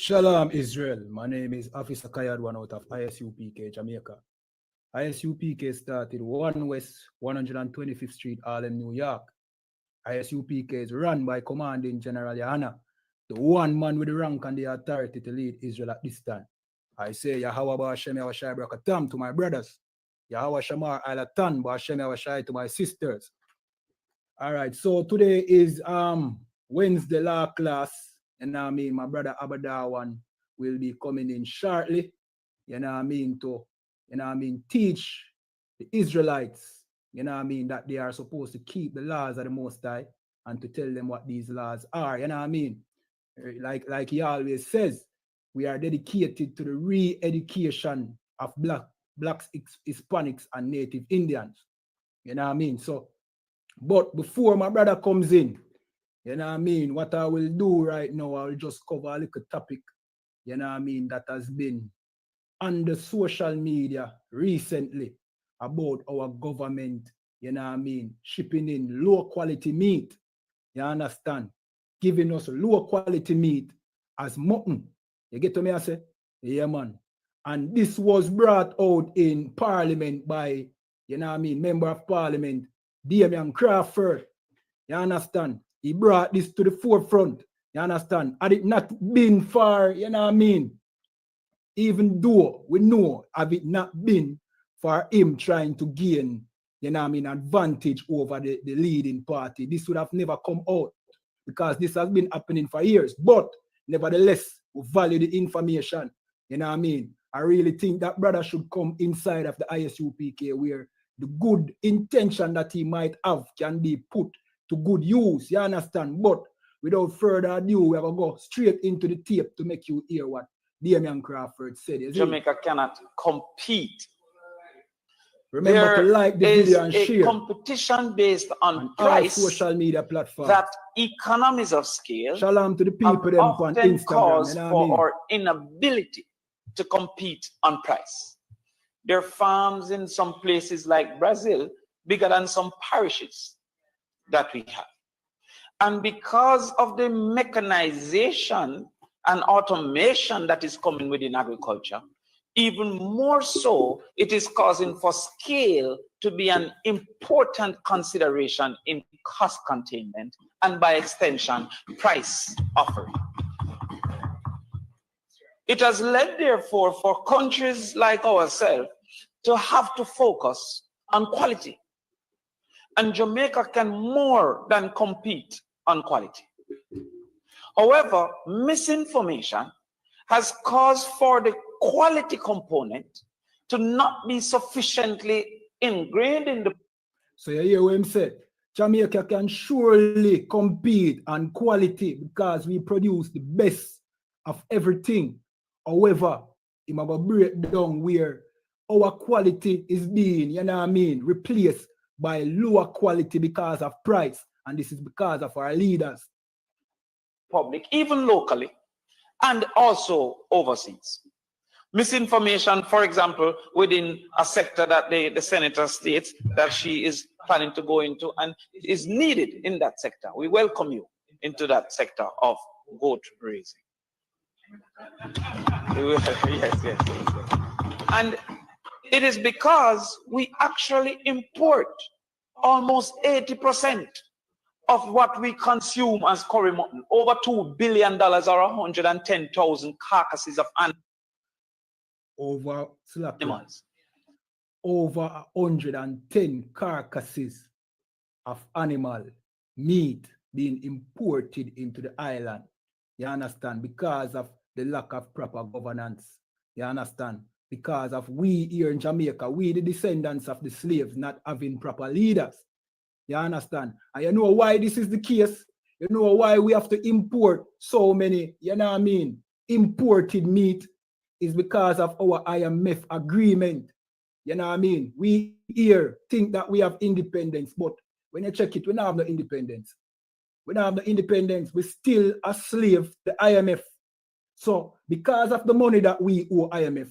Shalom, Israel. My name is Officer Kayad, one out of ISUPK, Jamaica. ISUPK started 1 West 125th Street, Harlem, New York. ISUPK is run by Commanding General YAHANNA, the one man with the rank and the authority to lead Israel at this time. I say, Yahweh Ba'Shem Yahweh Brakatam to my brothers. Yahweh Shamar Alatan Ba'Shem Yahweh to my sisters. All right, so today is Wednesday law class. You know what I mean? My brother Abada one will be coming in shortly. You know what I mean? To, you know what I mean, teach the Israelites, you know what I mean, that they are supposed to keep the laws of the Most High and to tell them what these laws are. You know what I mean? Like he always says, we are dedicated to the re-education of blacks, Hispanics, and Native Indians. You know what I mean? So, but before my brother comes in, you know what I mean, what I will do right now, I will just cover a little topic, you know what I mean, that has been on the social media recently about our government, you know what I mean, shipping in low quality meat, you understand, giving us low quality meat as mutton. You get to me, I say? Yeah, man. And this was brought out in Parliament by, you know what I mean, Member of Parliament, Damian Crawford, you understand? He brought this to the forefront, you understand? Had it not been for, you know what I mean, even though we know, have it not been for him trying to gain, you know what I mean, advantage over the leading party, this would have never come out because this has been happening for years. But nevertheless, we value the information, you know what I mean? I really think that brother should come inside of the ISUPK where the good intention that he might have can be put to good use, you understand? But without further ado, we're going to go straight into the tape to make you hear what Damian Crawford said. Jamaica cannot compete. Remember to like the video and share. Competition based on price, social media platforms. That economies of scale Shalom to the people them on Instagram. Cause for our inability to compete on price. There are farms in some places like Brazil bigger than some parishes that we have. And because of the mechanization and automation that is coming within agriculture, even more so, it is causing for scale to be an important consideration in cost containment and by extension, price offering. It has led, therefore, for countries like ourselves to have to focus on quality. And Jamaica can more than compete on quality. However, misinformation has caused for the quality component to not be sufficiently ingrained in the... So you hear what him said? Jamaica can surely compete on quality because we produce the best of everything. However, it might break down where our quality is being, you know what I mean, replaced by lower quality because of price, and this is because of our leaders. Public, even locally, and also overseas. Misinformation, for example, within a sector that the senator states that she is planning to go into and is needed in that sector. We welcome you into that sector of goat raising. Yes. And it is because we actually import almost 80% of what we consume as curry mutton, over $2 billion or 110,000 carcasses of animals. Over 110 carcasses of animal meat being imported into the island. You understand? Because of the lack of proper governance. You understand? Because of we here in Jamaica, we the descendants of the slaves not having proper leaders. You understand? And you know why this is the case? You know why we have to import so many, you know what I mean, imported meat is because of our IMF agreement. You know what I mean? We here think that we have independence, but when you check it, we don't have no independence. We don't have no independence. We're still a slave to the IMF. So because of the money that we owe IMF,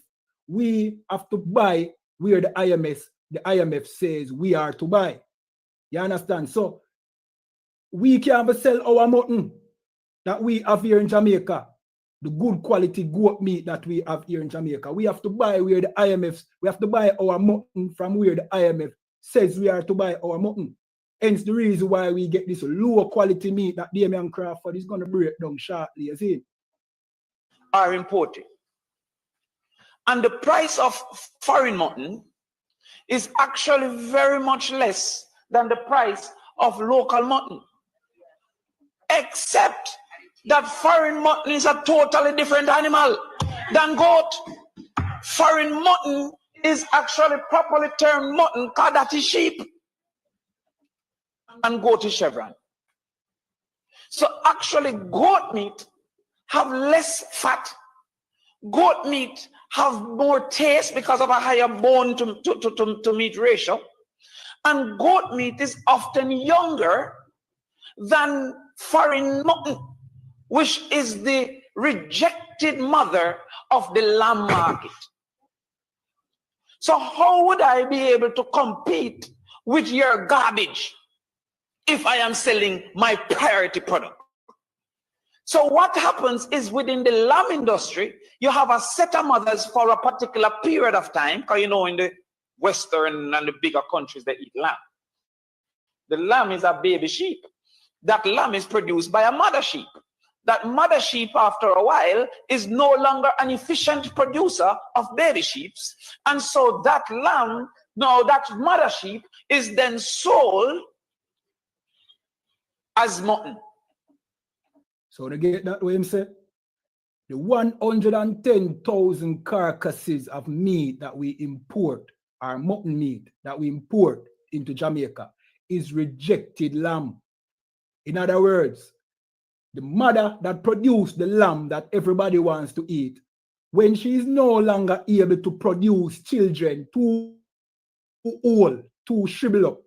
we have to buy where the IMF says we are to buy. You understand? So we can't sell our mutton that we have here in Jamaica the good quality goat meat that we have here in Jamaica. We have to buy where the IMF, we have to buy our mutton from where the IMF says we are to buy our mutton. Hence the reason why we get this lower quality meat that Damian Crawford is going to break down shortly, you see? Are imported. And the price of foreign mutton is actually very much less than the price of local mutton. Except that foreign mutton is a totally different animal than goat. Foreign mutton is actually properly termed mutton, because that is sheep. And goat is chevron. So actually goat meat have less fat. Goat meat have more taste because of a higher bone to meat ratio. And goat meat is often younger than foreign mutton, which is the rejected mother of the lamb market. So how would I be able to compete with your garbage if I am selling my priority product? So what happens is within the lamb industry, you have a set of mothers for a particular period of time, because you know in the Western and the bigger countries they eat lamb. The lamb is a baby sheep. That lamb is produced by a mother sheep. That mother sheep after a while is no longer an efficient producer of baby sheep. And so that lamb, no, that mother sheep is then sold as mutton. So to get that way, him say, the 110,000 carcasses of meat that we import, our mutton meat that we import into Jamaica, is rejected lamb. In other words, the mother that produced the lamb that everybody wants to eat, when she is no longer able to produce children too old, too shrivel up,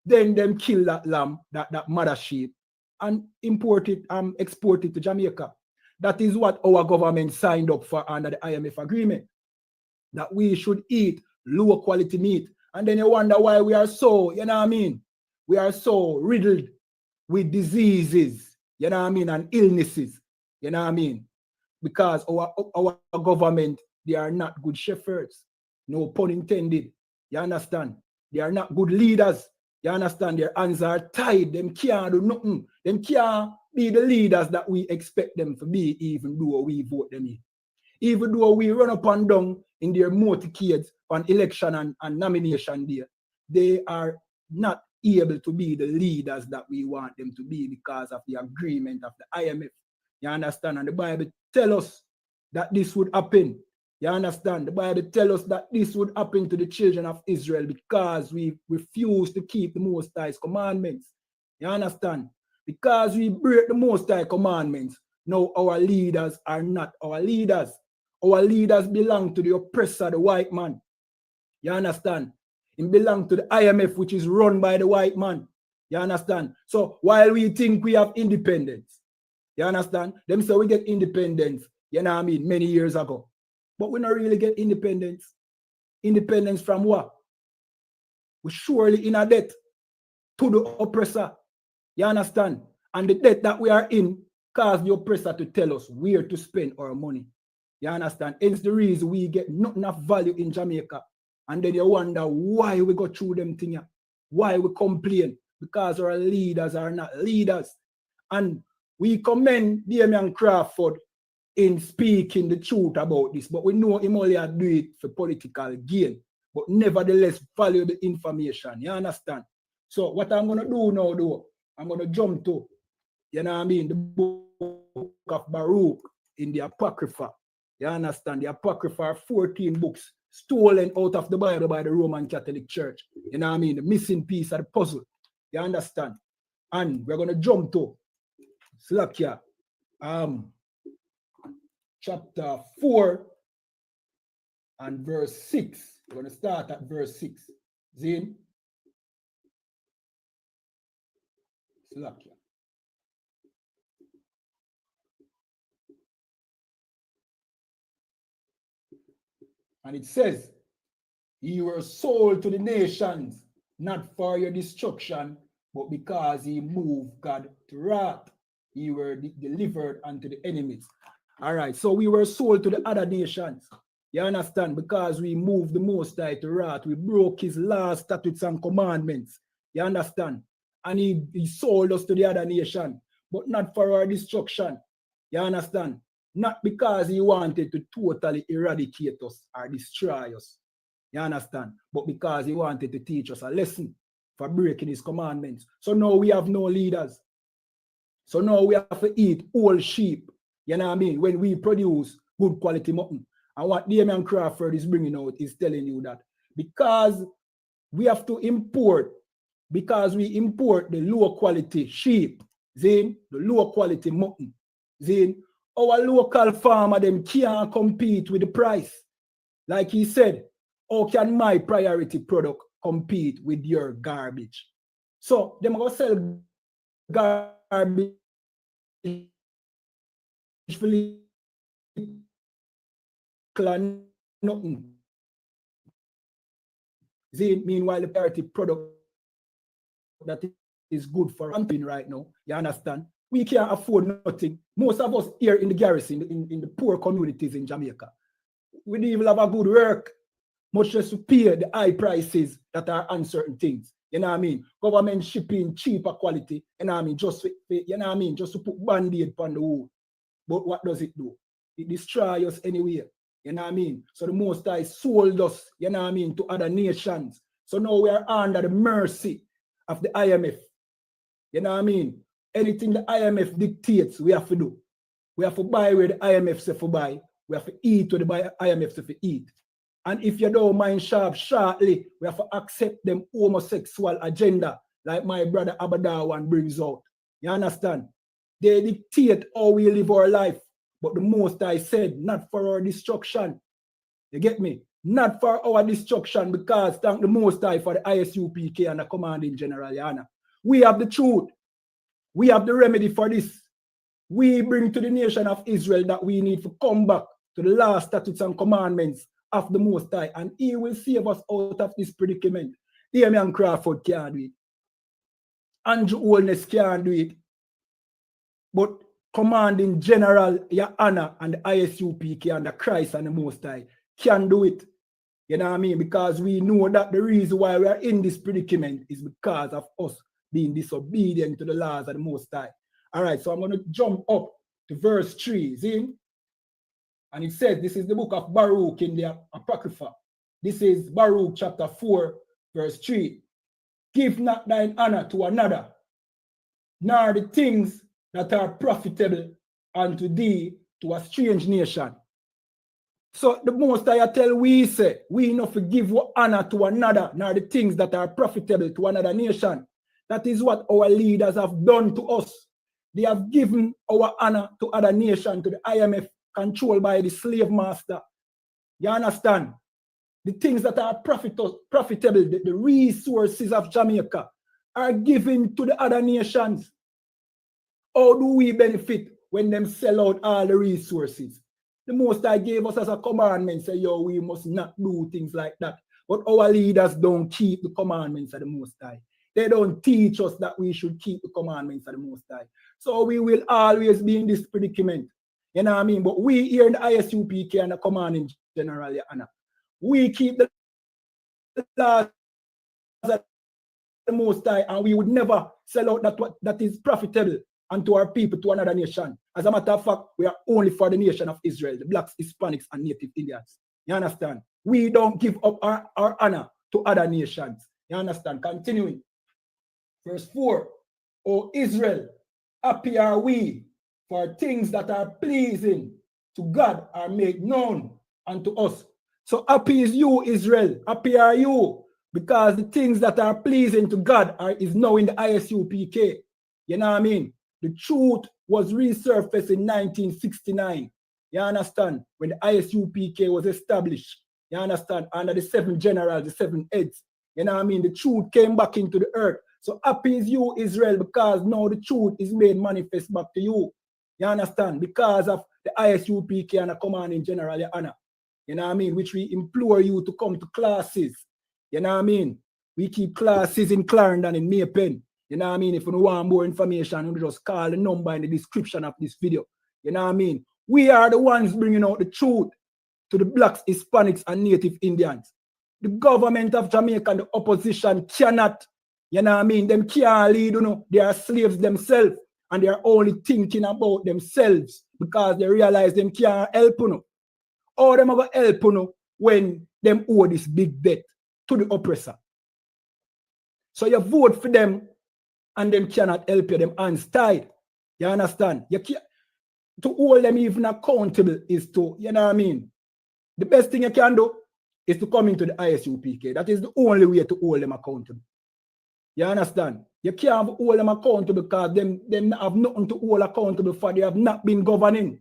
then them kill that lamb, that mother sheep, and import it and export it to Jamaica. That is what our government signed up for under the IMF agreement, that we should eat lower quality meat. And then you wonder why we are so, you know what I mean? We are so riddled with diseases, you know what I mean, and illnesses, you know what I mean? Because our government, they are not good shepherds. No pun intended. You understand? They are not good leaders. You understand? Their hands are tied. Them can't do nothing. Them can't be the leaders that we expect them to be, even though we vote them in. Even though we run up and down in their motorcades on election and nomination day, they are not able to be the leaders that we want them to be because of the agreement of the IMF. You understand? And the Bible tells us that this would happen. You understand? The Bible tells us that this would happen to the children of Israel because we refuse to keep the Most High's commandments. You understand? Because we break the Most High commandments, now our leaders are not our leaders. Our leaders belong to the oppressor, the white man. You understand? It belongs to the IMF, which is run by the white man. You understand? So while we think we have independence, you understand? Them say we get independence, you know what I mean, many years ago. But we don't really get independence. Independence from what? We're surely in a debt to the oppressor. You understand? And the debt that we are in causes the oppressor to tell us where to spend our money. You understand? It's the reason we get not enough value in Jamaica. And then you wonder why we go through them things. Why we complain? Because our leaders are not leaders. And we commend Damian Crawford in speaking the truth about this, but we know him only do it for political gain, but nevertheless value the information. You understand? So what I'm going to do now, though, I'm going to jump to, you know what I mean, the book of Baruch in the Apocrypha. You understand? The Apocrypha are 14 books stolen out of the Bible by the Roman Catholic Church. You know what I mean? The missing piece of the puzzle. You understand? And we're going to jump to Slakia, chapter 4 and verse 6. We're going to start at verse 6. Zin? Slakia. And it says, "You were sold to the nations, not for your destruction, but because he moved God to wrath. You were delivered unto the enemies." All right, so we were sold to the other nations. You understand? Because we moved the Most High to wrath. We broke his laws, statutes, and commandments. You understand? And he sold us to the other nation, but not for our destruction. You understand? Not because he wanted to totally eradicate us or destroy us. You understand? But because he wanted to teach us a lesson for breaking his commandments. So now we have no leaders. So now we have to eat whole sheep. You know what I mean? When we produce good quality mutton. And what Damian Crawford is bringing out is telling you that because we have to import, because we import the low quality sheep, then the low quality mutton, then our local farmer them can't compete with the price. Like he said, how can my priority product compete with your garbage? So them go sell garbage for nothing. Meanwhile, the priority product that is good for camping right now, you understand? We can't afford nothing. Most of us here in the garrison, in the poor communities in Jamaica, we don't even have a good work, much less to pay the high prices that are on certain things. You know what I mean? Government shipping cheaper quality, you know what I mean? Just you know what I mean? Just to put band-aid on the wound. But what does it do? It destroys us anyway. You know what I mean? So the Most High sold us, you know what I mean, to other nations. So now we are under the mercy of the IMF. You know what I mean? Anything the IMF dictates, we have to do. We have to buy where the IMF says to buy. We have to eat where the IMF says to eat. And if you don't mind shortly, we have to accept them homosexual agenda, like my brother Abadawan brings out. You understand? They dictate how we live our life. But the Most High said, not for our destruction. You get me? Not for our destruction, because thank the Most High for the ISUPK and the Commanding General YAHANNA. We have the truth. We have the remedy for this. We bring to the nation of Israel that we need to come back to the last statutes and commandments of the Most High, and he will save us out of this predicament. Damian Crawford can't do it. Andrew Holness can't do it. But Commanding General YAHANNA and the ISUPK and the Christ and the Most High can do it. You know what I mean? Because we know that the reason why we are in this predicament is because of us being disobedient to the laws of the Most High. All right, so I'm going to jump up to verse 3. See? And it says, this is the book of Baruch in the Apocrypha. This is Baruch chapter 4, verse 3. Give not thine honor to another, nor the things that are profitable unto thee to a strange nation. So the Most High tell we say, we not forgive honor to another, nor the things that are profitable to another nation. That is what our leaders have done to us. They have given our honor to other nations, to the IMF, controlled by the slave master. You understand? The things that are profitable, the resources of Jamaica are given to the other nations. How do we benefit when them sell out all the resources? The Most High gave us as a commandment, say, yo, we must not do things like that. But our leaders don't keep the commandments of the Most High. They don't teach us that we should keep the commandments of the Most High. So we will always be in this predicament. You know what I mean? But we here in the ISUPK and the Commanding General YAHANNA, we keep the laws of the Most High, and we would never sell out that is profitable unto our people to another nation. As a matter of fact, we are only for the nation of Israel, the blacks, Hispanics, and Native Indians. You understand? We don't give up our honor to other nations. You understand? Continuing. Verse 4. O Israel, happy are we, for things that are pleasing to God are made known unto us. So happy is you, Israel. Happy are you, because the things that are pleasing to God is now in the ISUPK. You know what I mean? The truth was resurfaced in 1969. You understand? When the ISUPK was established. You understand? Under the 7 generals, the 7 heads. You know what I mean? The truth came back into the earth. So happy is you, Israel, because now the truth is made manifest back to you. You understand? Because of the ISUPK and the Commanding General YAHANNA. You know what I mean? Which we implore you to come to classes. You know what I mean? We keep classes in Clarendon, in Maypen. You know what I mean? If you want more information, you just call the number in the description of this video. You know what I mean? We are the ones bringing out the truth to the blacks, Hispanics, and Native Indians. The government of Jamaica and the opposition cannot, you know what I mean? Them can't lead, you know. They are slaves themselves, and they are only thinking about themselves because they realize them can't help, you know. Or them are going to help, you know, when them owe this big debt to the oppressor. So you vote for them, and them cannot help you, them hands tied. You understand? You can't, to hold them even accountable is to, you know what I mean? The best thing you can do is to come into the ISUPK. That is the only way to hold them accountable. You understand? You can't hold them accountable because them have nothing to hold accountable for. They have not been governing.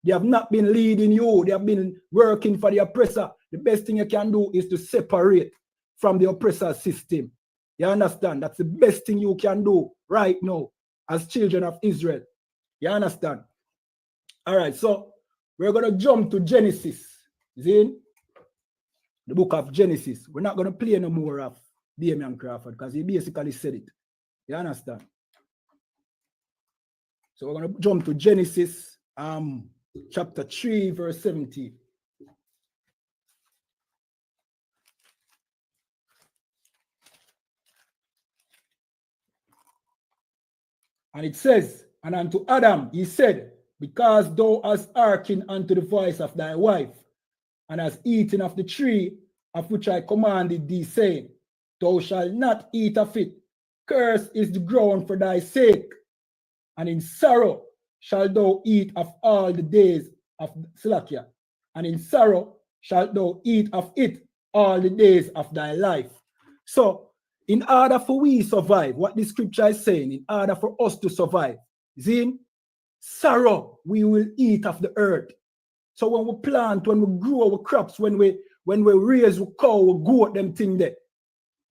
They have not been leading you. They have been working for the oppressor. The best thing you can do is to separate from the oppressor system. You understand? That's the best thing you can do right now as children of Israel. You understand? All right, so we're going to jump to Genesis. See? The book of Genesis. We're not going to play no more of Damian Crawford because he basically said it. You understand? So we're going to jump to Genesis chapter 3, verse 17. And it says, and unto Adam he said, because thou hast hearkened unto the voice of thy wife, and hast eaten of the tree of which I commanded thee, saying, thou shalt not eat of it. Cursed is the ground for thy sake, and in sorrow shalt thou eat of all the days of Slakia, and in sorrow shalt thou eat of it all the days of thy life. So, in order for we survive, what the scripture is saying, in order for us to survive, is in sorrow we will eat of the earth. So when we plant, when we grow our crops, when we raise a cow, we goat, them thing there.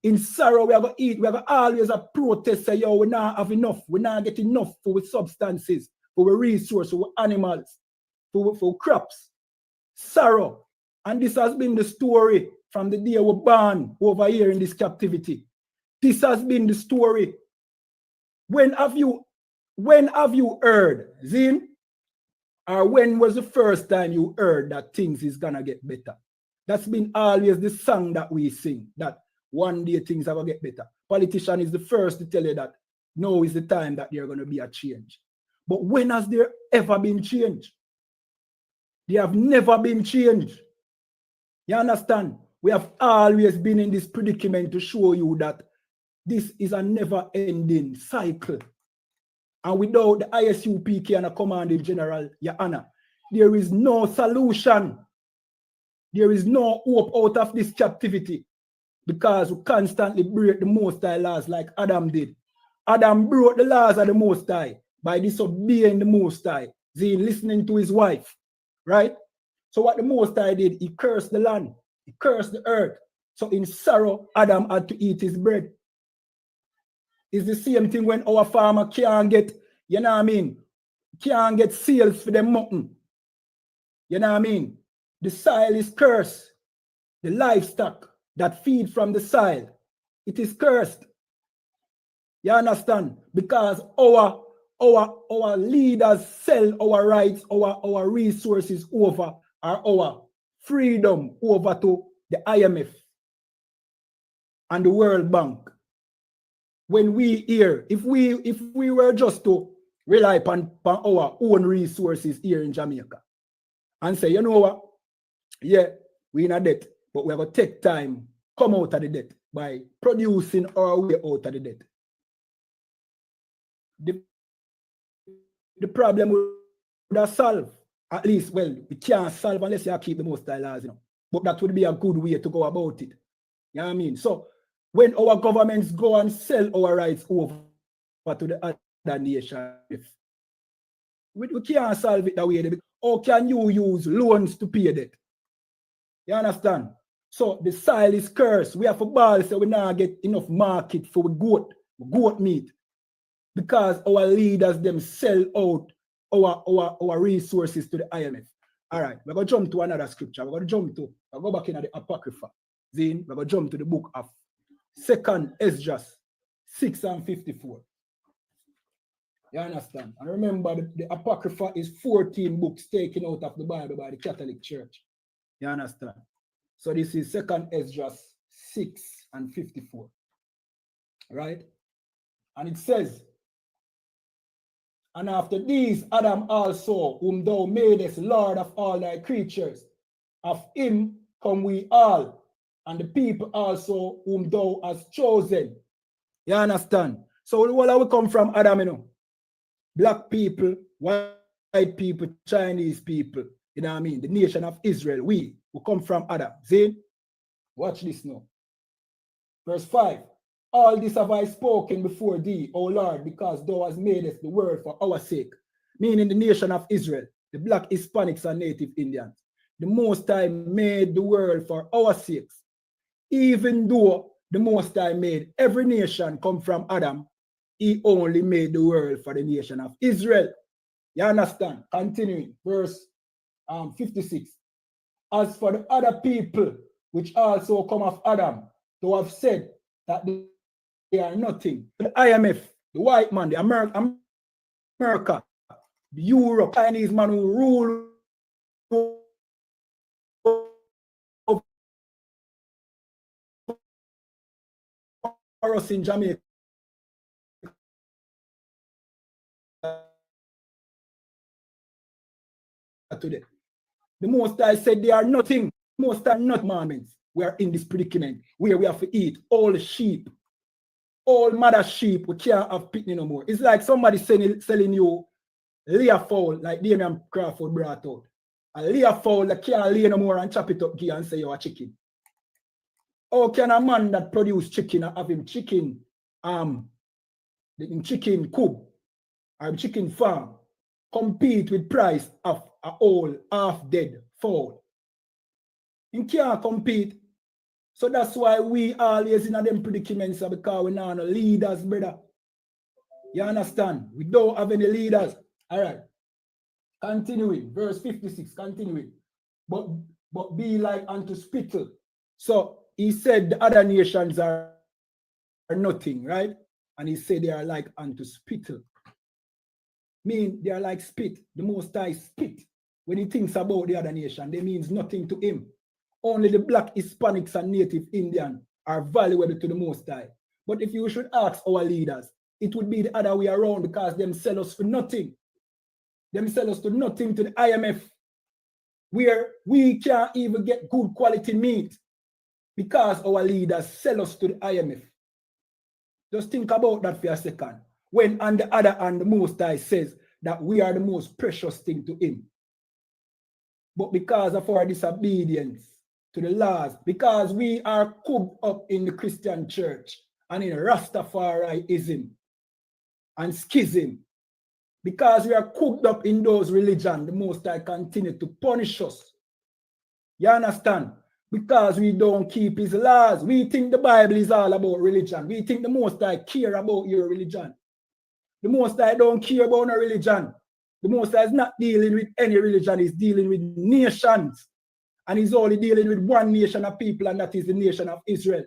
In sorrow we are going to eat, we are going to always a protest, say, yo, we not have enough, we not get enough for our substances, for our resources, for our animals, for crops. Sorrow. And this has been the story from the day we're born over here in this captivity. This has been the story. When have you heard, Zin? Or when was the first time you heard that things is gonna get better? That's been always the song that we sing, that one day things are gonna get better. Politician is the first to tell you that now is the time that there's gonna be a change. But when has there ever been change? They have never been changed. You understand? We have always been in this predicament to show you that this is a never-ending cycle. And without the ISUPK and the Commanding General, YAHANNA, there is no solution. There is no hope out of this captivity because we constantly break the Most High laws like Adam did. Adam broke the laws of the Most High by disobeying the Most High, listening to his wife, right? So what the Most High did, he cursed the land, he cursed the earth. So in sorrow, Adam had to eat his bread. It's the same thing when our farmer can't get, you know what I mean, can't get sales for them mutton. You know what I mean? The soil is cursed. The livestock that feed from the soil, it is cursed. You understand? Because our leaders sell our rights, our resources over, or our freedom over to the IMF and the World Bank. When we here, if we were just to rely upon our own resources here in Jamaica and say, you know what, yeah, we're in a debt, but we're going to take time, come out of the debt by producing our way out of the debt. The problem would have solved. At least, well, we can't solve unless you keep the Most High laws, you know. But that would be a good way to go about it. You know what I mean? So when our governments go and sell our rights over to the other nations, we can't solve it that way. How can you use loans to pay debt? You understand? So the soil is cursed. We have a ball, so we now get enough market for goat meat. Because our leaders them sell out our resources to the IMF. All right, we're going to jump to another scripture. We're going to jump to, we'll go back into the Apocrypha. Then we're going to jump to the book of 2 Esdras 6 and 54. You understand? And remember, the Apocrypha is 14 books taken out of the Bible by the Catholic Church. You understand? So this is 2nd Esdras 6 and 54. Right? And it says, and after these, Adam also, whom thou madest Lord of all thy creatures, of him come we all, and the people also whom thou hast chosen. You understand? So where we come from, Adam, you know? Black people, white people, Chinese people, you know what I mean? The nation of Israel, we come from Adam. See? Watch this now. Verse 5. All this have I spoken before thee, O Lord, because thou hast made us the world for our sake. Meaning the nation of Israel, the black Hispanics and native Indians. The Most High made the world for our sakes. Even though the Most High made every nation come from Adam, he only made the world for the nation of Israel. You understand? Continuing, verse 56. As for the other people, which also come of Adam, thou have said that they are nothing. The IMF, the white man, the America, the Europe, Chinese man who rule over us in Jamaica today. The Most High said they are nothing. Most are not commandments. We are in this predicament where we have to eat all sheep, all mother sheep. We can't have pitney no more. It's like somebody selling you layer fowl, like Damian Crawford brought out. A layer fowl that can't lay no more and chop it up here and say you're a chicken. How can a man that produce chicken have him chicken, chicken coop or chicken farm compete with price of a whole half-dead fowl? You can't compete. So that's why we always in them predicaments, because we not no leaders, brother. You understand? We don't have any leaders. All right. Continuing. Verse 56. Continuing. But be like unto spittle. So he said the other nations are nothing, right? And he said they are like unto spittle. Mean they are like spit. The Most High spit. When he thinks about the other nation, they means nothing to him. Only the black Hispanics and native Indian are valuable to the Most High. But if you should ask our leaders, it would be the other way around, because them sell us for nothing. Them sell us to nothing to the IMF, where we can't even get good quality meat because our leaders sell us to the IMF. Just think about that for a second. When on the other hand, the Most High says that we are the most precious thing to him. But because of our disobedience to the laws, because we are cooked up in the Christian church and in Rastafarianism and schism, because we are cooked up in those religions, the Most High continue to punish us. You understand? Because we don't keep his laws. We think the Bible is all about religion. We think the Most High care about your religion. The Most High don't care about no religion. The Most High is not dealing with any religion. He's dealing with nations. And he's only dealing with one nation of people, and that is the nation of Israel.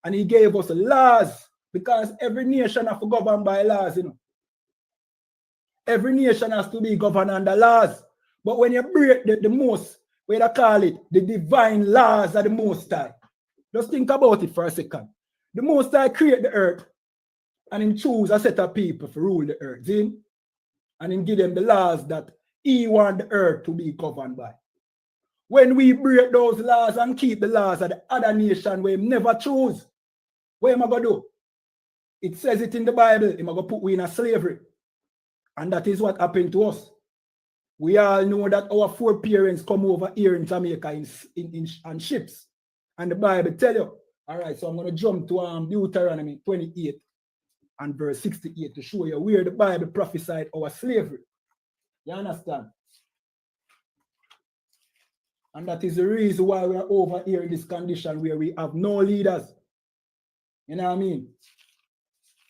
And he gave us laws, because every nation has to govern by laws, you know. Every nation has to be governed under laws. But when you break the most, what they call it, the divine laws of the Most High, just think about it for a second. The Most High create the earth, and he choose a set of people to rule the earth, see? And he give them the laws that he want the earth to be governed by. When we break those laws and keep the laws of the other nation we never choose, what am I going to do? It says it in the Bible, am I going to put we in a slavery? And that is what happened to us. We all know that our foreparents come over here in Jamaica on ships. And the Bible tell you. All right, so I'm going to jump to Deuteronomy 28 and verse 68 to show you where the Bible prophesied our slavery. You understand? And that is the reason why we are over here in this condition where we have no leaders. You know what I mean?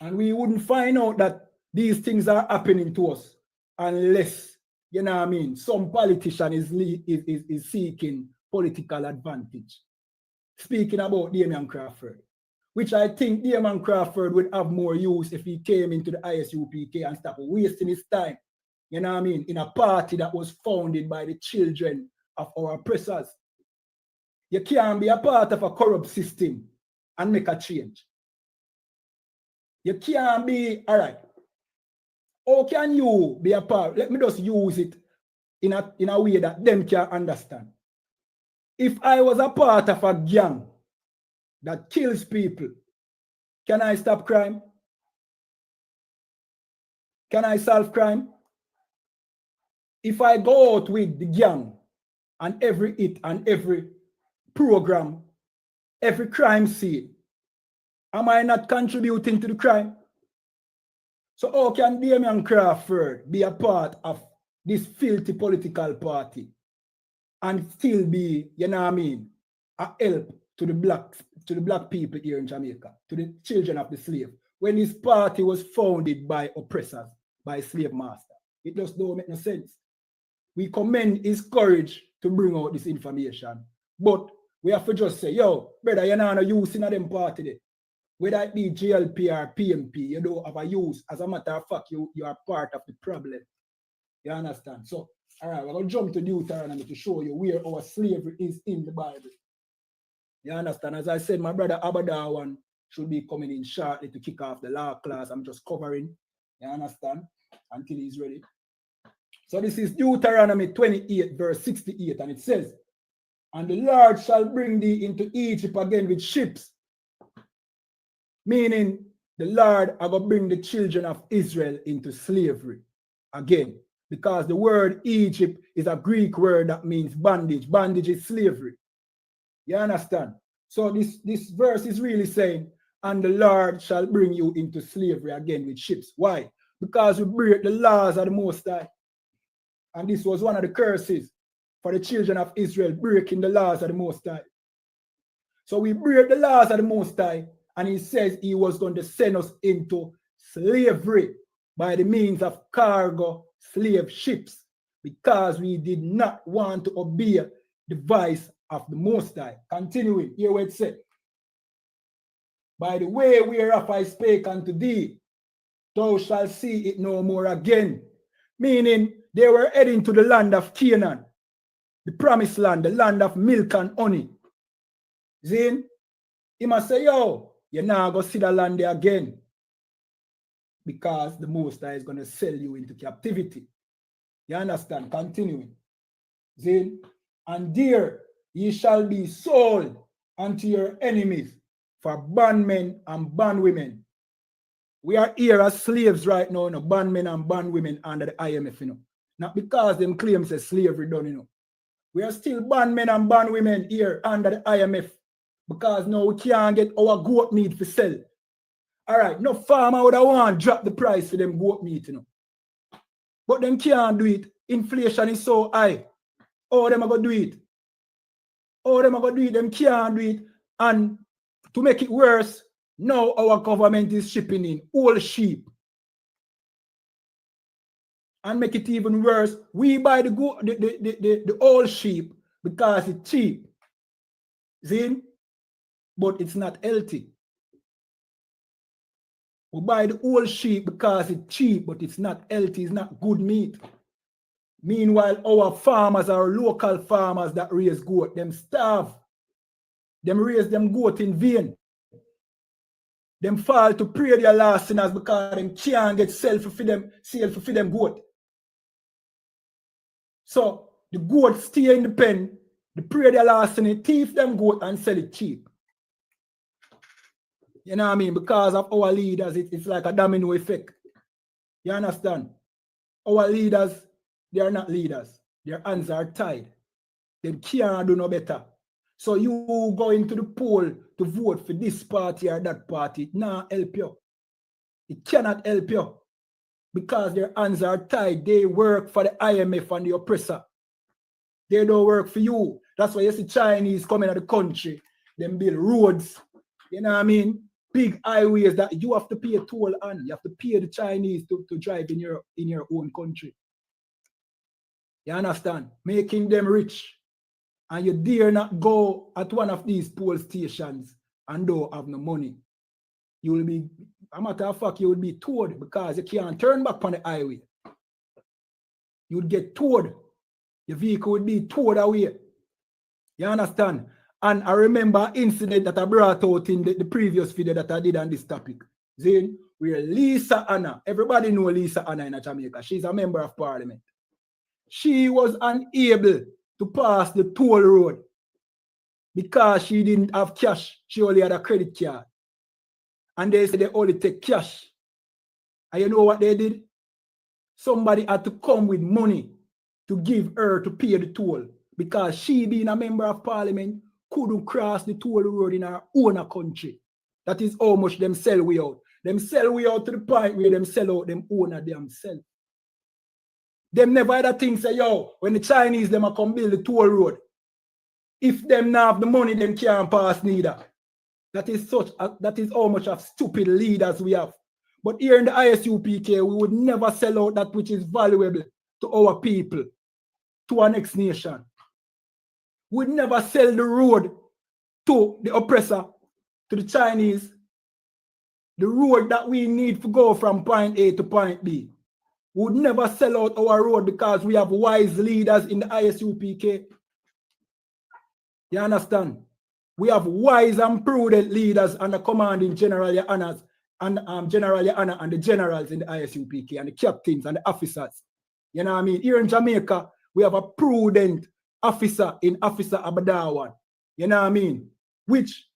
And we wouldn't find out that these things are happening to us unless, you know what I mean, some politician is seeking political advantage. Speaking about Damian Crawford, which I think Damon Crawford would have more use if he came into the ISUPK and stop wasting his time, you know what I mean, in a party that was founded by the children of our oppressors. You can't be a part of a corrupt system and make a change. You can't be, all right. How can you be a part? Let me just use it in a way that them can understand. If I was a part of a gang that kills people, can I stop crime? Can I solve crime? If I go out with the gang and every hit and every program, every crime scene, am I not contributing to the crime? So how can Damien Crawford be a part of this filthy political party and still be, you know what I mean, a help to the black people here in Jamaica, to the children of the slave, when this party was founded by oppressors, by slave master? It just don't make no sense. We commend his courage to bring out this information, but we have to just say, yo, brother, you're not using them party there. Whether it be GLP or PMP, you don't have a use. As a matter of fact, you are part of the problem. You understand? So, all right, we're going to jump to Deuteronomy to show you where our slavery is in the Bible. You understand? As I said, my brother Abada one should be coming in shortly to kick off the law class. I'm just covering, you understand, until he's ready. So this is Deuteronomy 28, verse 68, and it says, "And the Lord shall bring thee into Egypt again with ships," meaning the Lord are going to bring the children of Israel into slavery again, because the word Egypt is a Greek word that means bondage. Bondage is slavery. You understand? So this verse is really saying, and the Lord shall bring you into slavery again with ships. Why? Because we break the laws of the Most High. And this was one of the curses for the children of Israel, breaking the laws of the Most High. So we break the laws of the Most High, and he says he was going to send us into slavery by the means of cargo slave ships, because we did not want to obey the voice of the Most High. Continuing, here what it said, "By the way whereof I spake unto thee, thou shalt see it no more again." Meaning they were heading to the land of Canaan, the promised land, the land of milk and honey. Zin, he must say, yo, you're not going to see the land there again, because the Most High is going to sell you into captivity. You understand? Continuing. Zin, "And there ye shall be sold unto your enemies for bondmen and bondwomen." We are here as slaves right now, bondmen and bondwomen under the IMF, Not because them claims say slavery done, We are still bondmen and bondwomen here under the IMF, because now we can't get our goat meat for sell. All right, no farmer would have want to drop the price for them goat meat, But them can't do it. Inflation is so high. How them are going to do it? How them are going to do it? Them can't do it. And to make it worse, now our government is shipping in whole sheep. And make it even worse, we buy the old sheep because it's cheap. See? But it's not healthy. We buy the old sheep because it's cheap, but it's not healthy, it's not good meat. Meanwhile, our farmers, our local farmers that raise goat, them starve. Them raise them goat in vain. Them fall to pray their last sinners because them can't get sale for them goat. So the goat stay in the pen, they pray their last sinner, thief them goat and sell it cheap. You know what I mean? Because of our leaders, it's like a domino effect. You understand? Our leaders, they are not leaders. Their hands are tied. They can't do no better. So you go into the poll to vote for this party or that party, it not help you. It cannot help you. Because their hands are tied. They work for the IMF and the oppressor. They don't work for you. That's why you see Chinese coming to the country. Them build roads. You know what I mean? Big highways that you have to pay a toll on. You have to pay the Chinese to drive in your own country. You understand? Making them rich. And you dare not go at one of these poll stations and don't have no money. you will be, a matter of fact, you will be towed because you can't turn back on the highway. You would get towed. Your vehicle would be towed away. You understand? And I remember an incident that I brought out in the previous video that I did on this topic. Then where Lisa Anna, everybody know Lisa Anna in Jamaica. She's a member of parliament. She was unable to pass the toll road because she didn't have cash. She only had a credit card. And they said they only take cash. And you know what they did? Somebody had to come with money to give her to pay the toll because she, being a member of parliament, couldn't cross the toll road in her own country. That is how much them sell way out. Them sell way out to the point where them sell out them owner themselves. Them never had a thing say, yo, when the Chinese them a come build the toll road, if them not have the money, them can't pass neither. That is how much of stupid leaders we have. But here in the ISUPK, we would never sell out that which is valuable to our people, to our next nation. We'd never sell the road to the oppressor, to the Chinese, the road that we need to go from point A to point B. We would never sell out our road because we have wise leaders in the ISUPK. You understand? We have wise and prudent leaders under commanding General YAHANNA and General YAHANNA and the generals in the ISUPK and the captains and the officers. You know what I mean? Here in Jamaica, we have a prudent officer in Officer Abadawan. You know what I mean? Which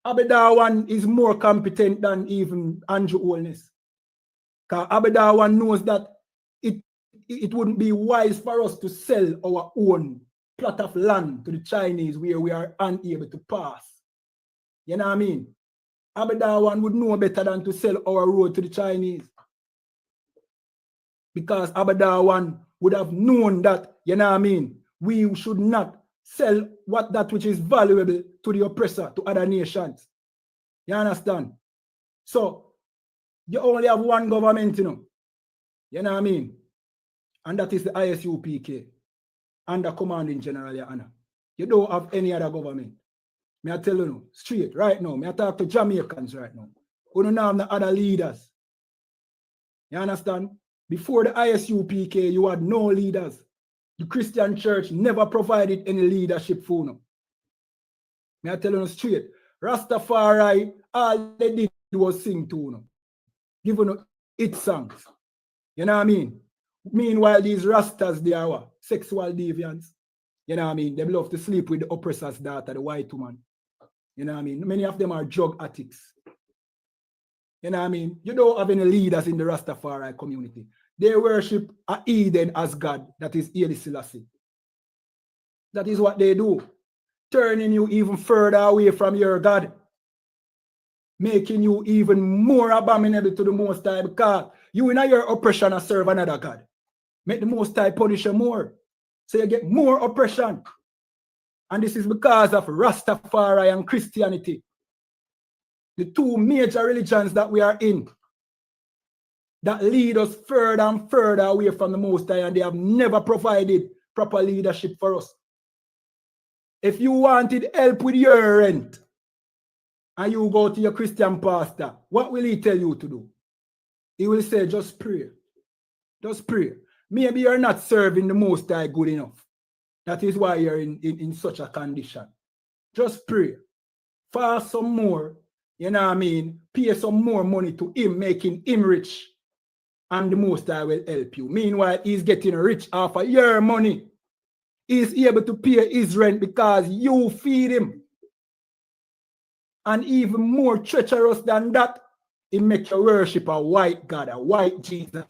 Abadawan is more competent than even Andrew Holness. Because Abadawan knows that it wouldn't be wise for us to sell our own plot of land to the Chinese where we are unable to pass. You know what I mean? Abadawan would know better than to sell our road to the Chinese. Because Abadawan would have known that, you know what I mean, we should not sell that which is valuable to the oppressor, to other nations. You understand? So, you only have one government, you know. You know what I mean? And that is the ISUPK under commanding General YAHANNA. You don't have any other government. Me I tell you no, straight, right now. Me I talk to Jamaicans right now. We don't have the other leaders. You understand? Before the ISUPK, you had no leaders. The Christian church never provided any leadership for them. Me I tell you straight. Rastafari, all they did was sing to them. Give them hit songs. You know what I mean? Meanwhile, these Rastas, they are what? Sexual deviants. You know what I mean? They love to sleep with the oppressor's daughter, the white woman. You know what I mean? Many of them are drug addicts. You know what I mean? You don't have any leaders in the Rastafari community. They worship a Eden as God, that is Haile Selassie. That is what they do. Turning you even further away from your God. Making you even more abominable to the Most High because you in your oppression and serve another God. Make the Most High punish you more. So you get more oppression. And this is because of Rastafari and Christianity. The two major religions that we are in. That lead us further and further away from the Most High, and they have never provided proper leadership for us. If you wanted help with your rent, and you go to your Christian pastor, what will he tell you to do? He will say, just pray. Just pray. Maybe you're not serving the Most High good enough. That is why you're in such a condition. Just pray. Fast some more, you know what I mean? Pay some more money to him, making him rich. And the Most High will help you. Meanwhile, he's getting rich off of your money. He's able to pay his rent because you feed him. And even more treacherous than that, he makes you worship a white God, a white Jesus.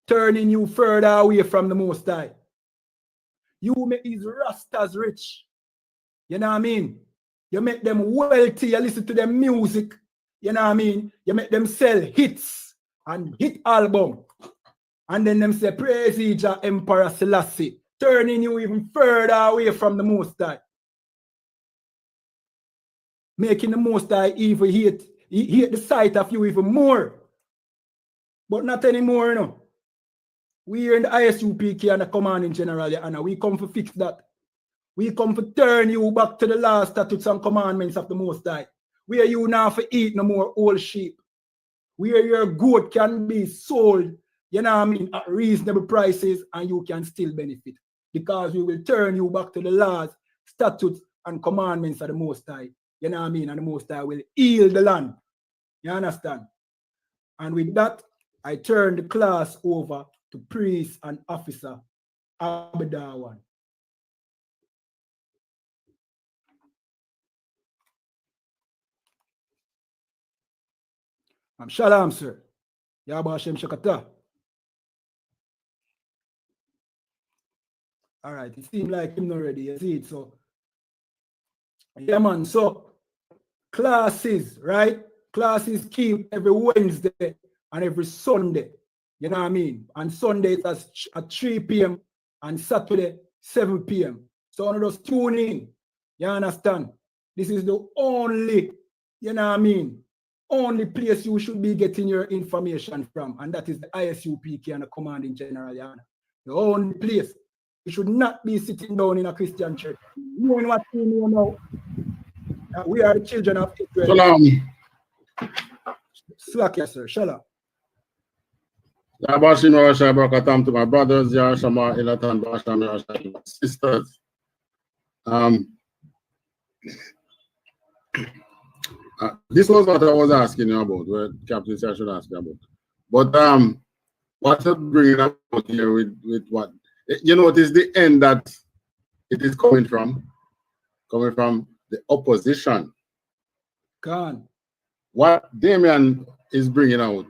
Turning you further away from the Most High. You make his Rastas rich. You know what I mean? You make them wealthy, you listen to their music. You know what I mean? You make them sell hits and hit album. And then them say, praise Ija Emperor Selassie. Turning you even further away from the Most High. Making the Most High even hate the sight of you even more. But not anymore, you know. We are in the ISUPK and the commanding General YAHANNA. We come to fix that. We come to turn you back to the law, statutes, and commandments of the Most High. Where you now for eat no more old sheep. Where your goat can be sold, you know what I mean, at reasonable prices, and you can still benefit. Because we will turn you back to the laws, statutes, and commandments of the Most High. You know what I mean? And the Most High will heal the land. You understand? And with that, I turn the class over to priest and officer Abadawan. Shalom, sir. Yahweh Hashem Shakata. All right, it seems like him not ready, you see it, so. Yeah, man, so classes, right? Classes keep every Wednesday and every Sunday, you know what I mean? And Sunday it's at 3 p.m. and Saturday 7 p.m. So on just tune in, you understand? This is the only, you know what I mean, only place you should be getting your information from, and that is the ISUPK and the Commanding General, Yana. The only place. You should not be sitting down in a Christian church. Knowing what you know now. We are the children of Israel. Shalom. Slack, yes, sir. Shalom. Yabashim to my brothers, Yashama, Ilatan, Basham, my sisters. This was what I was asking you about, what Captain said I should ask you about. But what's the bringing up here with what? You know, it is the end that it is coming from the opposition. Gone. What Damien is bringing out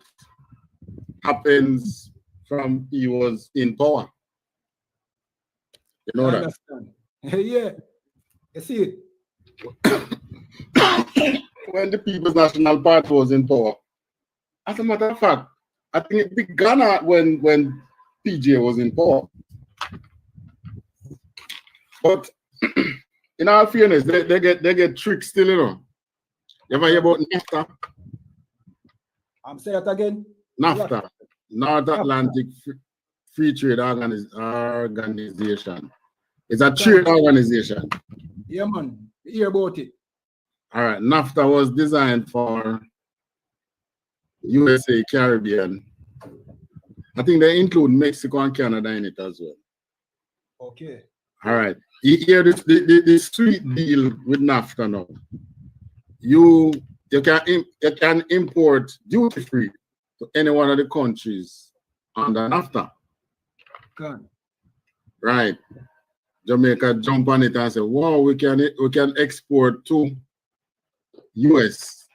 happens from he was in power. You know that? Understand. Yeah. You see it? When the People's National Party was in power, as a matter of fact, I think it began when PJ was in power. But in all fairness, they get tricked still, you know. You ever hear about NAFTA? I'm saying that again. NAFTA, North Atlantic Free Trade Organization. It's a trade organization. Yeah, man. Hear about it. All right. NAFTA was designed for USA, Caribbean. I think they include Mexico and Canada in it as well. Okay. All right. Here, the sweet deal with NAFTA now. You can import duty free to any one of the countries under NAFTA. Gone. Right. Jamaica jump on it and say, wow, we can export to US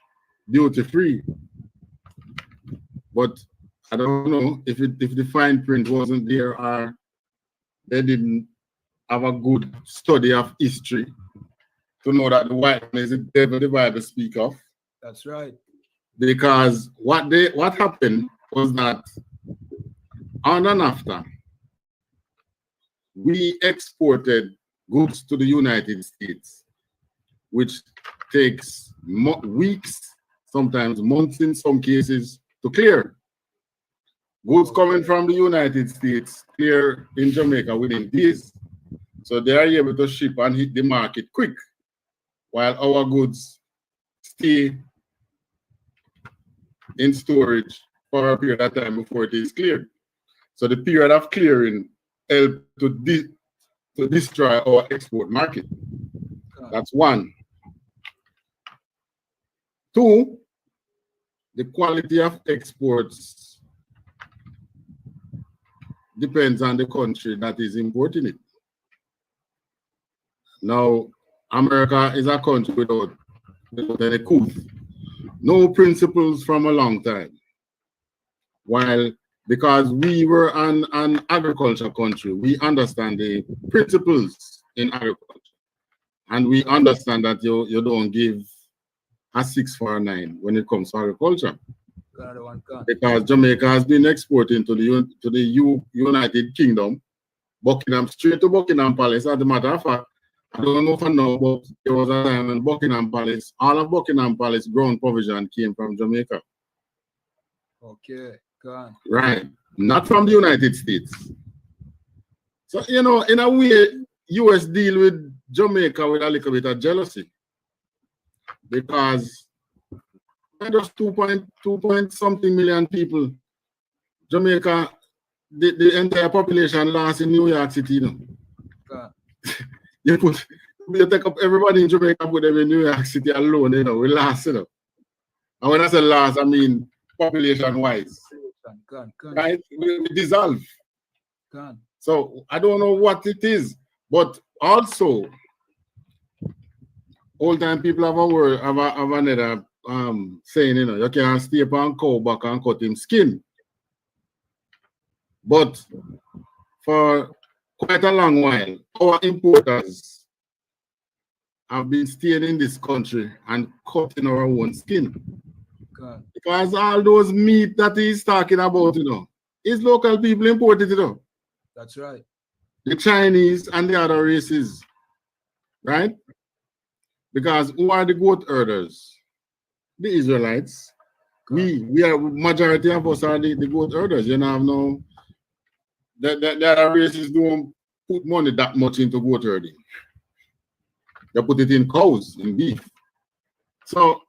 duty free. But I don't know if the fine print wasn't there or they didn't have a good study of history to know that the white man is the devil the Bible speak of. That's right. Because what happened was that under NAFTA, we exported goods to the United States, which takes weeks, sometimes months in some cases, to clear. Goods coming from the United States clear in Jamaica within days. So they are able to ship and hit the market quick, while our goods stay in storage for a period of time before it is cleared. So the period of clearing helped to destroy our export market. That's one. Two, the quality of exports depends on the country that is importing it. Now, America is a country without any couth, no principles from a long time. While, because we were an agriculture country, we understand the principles in agriculture. And we understand that you don't give a 6 for a 9 when it comes to agriculture. Because Jamaica has been exporting to the United Kingdom, straight to Buckingham Palace. As a matter of fact, I don't know if I know, but there was a time when Buckingham Palace, all of Buckingham Palace ground provision came from Jamaica. Okay, go on. Right, not from the United States. So, you know, in a way, US deal with Jamaica with a little bit of jealousy because just 2 point something million people. Jamaica, the entire population last in New York City. You know? You take up everybody in Jamaica, put them in New York City alone, you know, we last, you know. And when I say last, I mean population-wise. Right? We dissolve. So I don't know what it is, but also old time people have a word, have another saying, you know, you can't stay upon cow back and cut him skin. But for quite a long while, our importers have been staying in this country and cutting our own skin. Because all those meat that he's talking about, you know, is local people imported, you know. That's right. The Chinese and the other races, right? Because who are the goat herders? The Israelites. We are, majority of us are the goat herders. You know, no, the other races don't put money that much into goat herding. They put it in cows, in beef. So,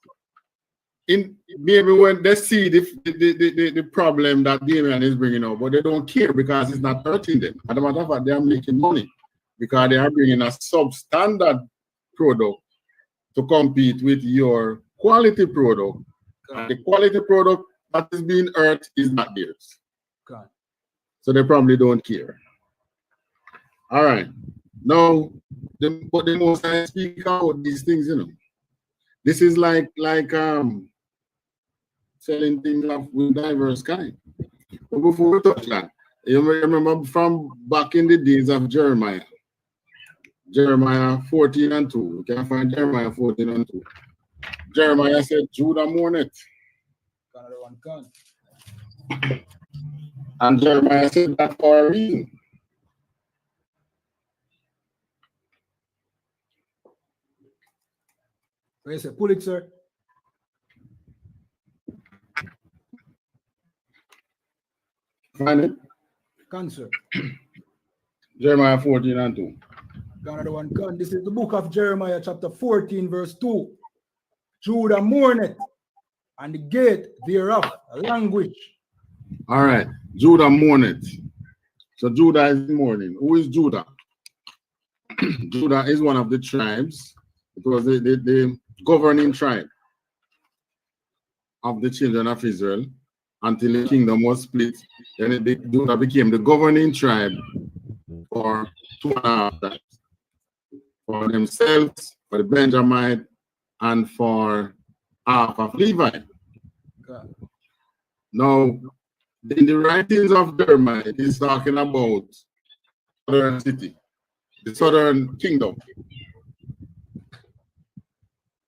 maybe when they see the problem that Damien is bringing up, but they don't care because it's not hurting them. As a matter of fact, they are making money because they are bringing a substandard product to compete with your quality product. And the quality product that is being hurt is not theirs. So they probably don't care. All right. Now, but the most I speak about these things, you know, this is like selling things with diverse kind. But before we touch that, you remember from back in the days of Jeremiah 14 and 2. You can find Jeremiah 14 and 2. Jeremiah said, Judah mourneth. And Jeremiah said that for a reason. Where is it? Pulitzer. Find it? Cancer. Jeremiah 14 and 2. Another one. This is the book of Jeremiah, chapter 14, verse 2. Judah mourneth, and the gate thereof language. All right. Judah mourneth. So Judah is mourning. Who is Judah? Judah is one of the tribes. It was the governing tribe of the children of Israel until the kingdom was split. Then Judah became the governing tribe for 2.5 tribes. For themselves, for the Benjamite, and for half of Levi. Now, in the writings of Jeremiah, he's talking about the southern city, the southern kingdom,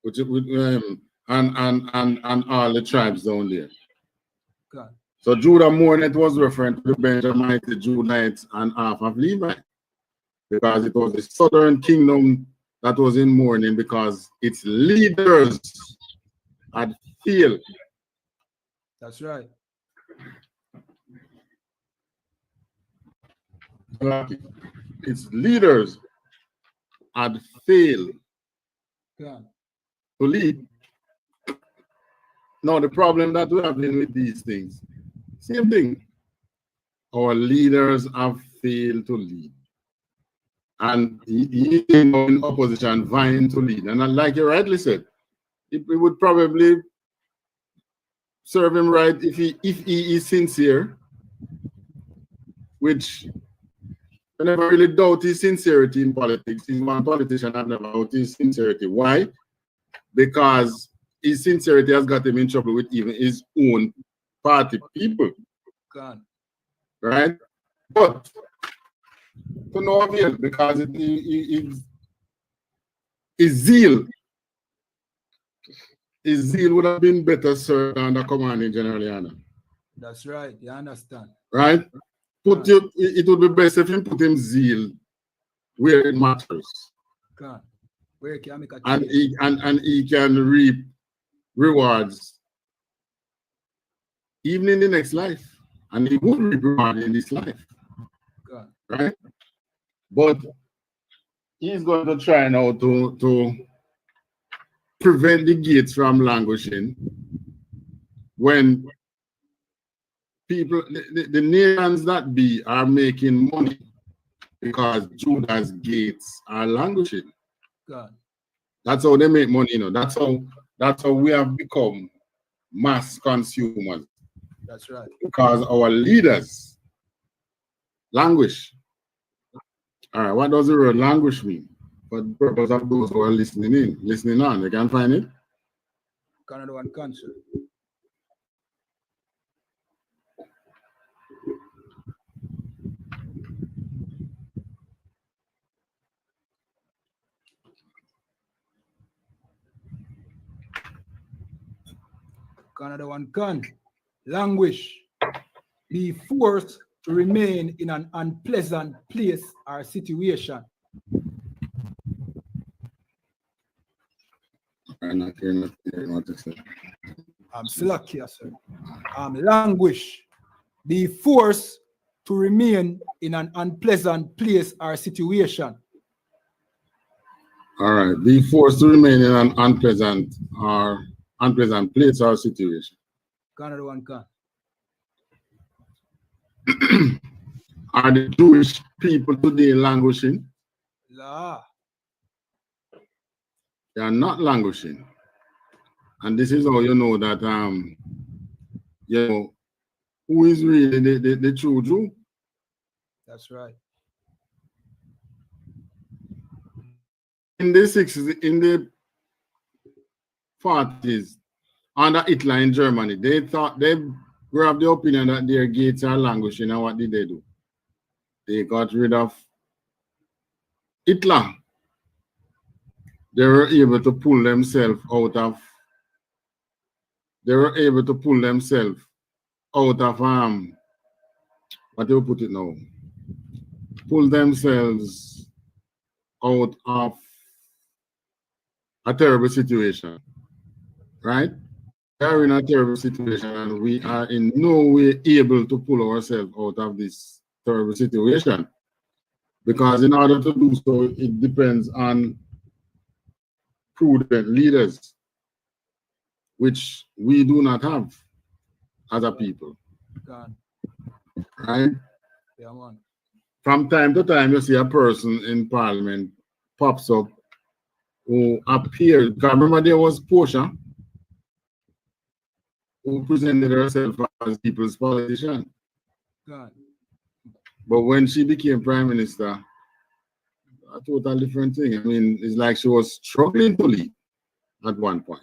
which and all the tribes down there. So Judah mourned was referring to the Benjamite, the Judites, and half of Levi, because it was the southern kingdom that was in mourning because its leaders had failed. That's right. Its leaders had failed to lead. Now, the problem that we have with these things, same thing. Our leaders have failed to lead. And he came in opposition, vying to lead. And like you rightly said, it would probably serve him right if he is sincere, which I never really doubt his sincerity in politics. He's one politician I've never doubted his sincerity. Why? Because his sincerity has got him in trouble with even his own party people. Right? But to no avail, because his zeal would have been better served under commanding General YAHANNA. That's right. You understand? Right? It would be best if you put him zeal where it matters. Where he can make a and he can reap rewards even in the next life. And he would reap reward in this life. Right? But he's going to try now to prevent the gates from languishing when people, the nations that be are making money because Judah's gates are languishing. God. That's how they make money, you know. That's how we have become mass consumers. That's right. Because our leaders languish. All right, what does the word languish mean? For the purpose of those who are listening on, they can find it. Canada One Council. Canada One Can. Languish. Be forced to remain in an unpleasant place or situation. I'm not hearing what to say. I'm slack here, sir. Languish. Be forced to remain in an unpleasant place or situation. All right. Be forced to remain in an unpleasant place or situation. Canada One Can. Are the Jewish people today languishing? La. They are not languishing. And this is how you know that you know who is really the true Jew. That's right. In the 60s, in the 40s, under Hitler in Germany, they thought they were of the opinion that their gates are languishing, and what did they do? They got rid of Hitler. They were able to pull themselves out of what do you put it now? Pull themselves out of a terrible situation, right? We are in a terrible situation and we are in no way able to pull ourselves out of this terrible situation. Because in order to do so, it depends on prudent leaders, which we do not have as a people. God. Right? Yeah, man. From time to time, you see a person in parliament pops up who appears. Remember, there was Portia who presented herself as people's politician. God. But when she became prime minister, a total different thing. I mean, it's like she was struggling to lead at one point,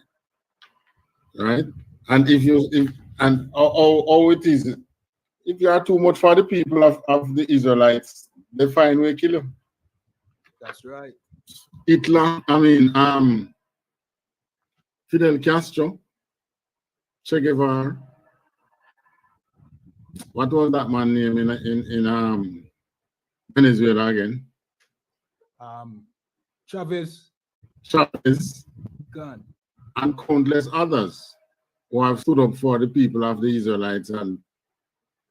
right? And if you are too much for the people of the Israelites, they find way kill you. That's right. Hitler, Fidel Castro, Che Guevara. What was that man name in Venezuela again? Chavez. God. And countless others who have stood up for the people of the Israelites. And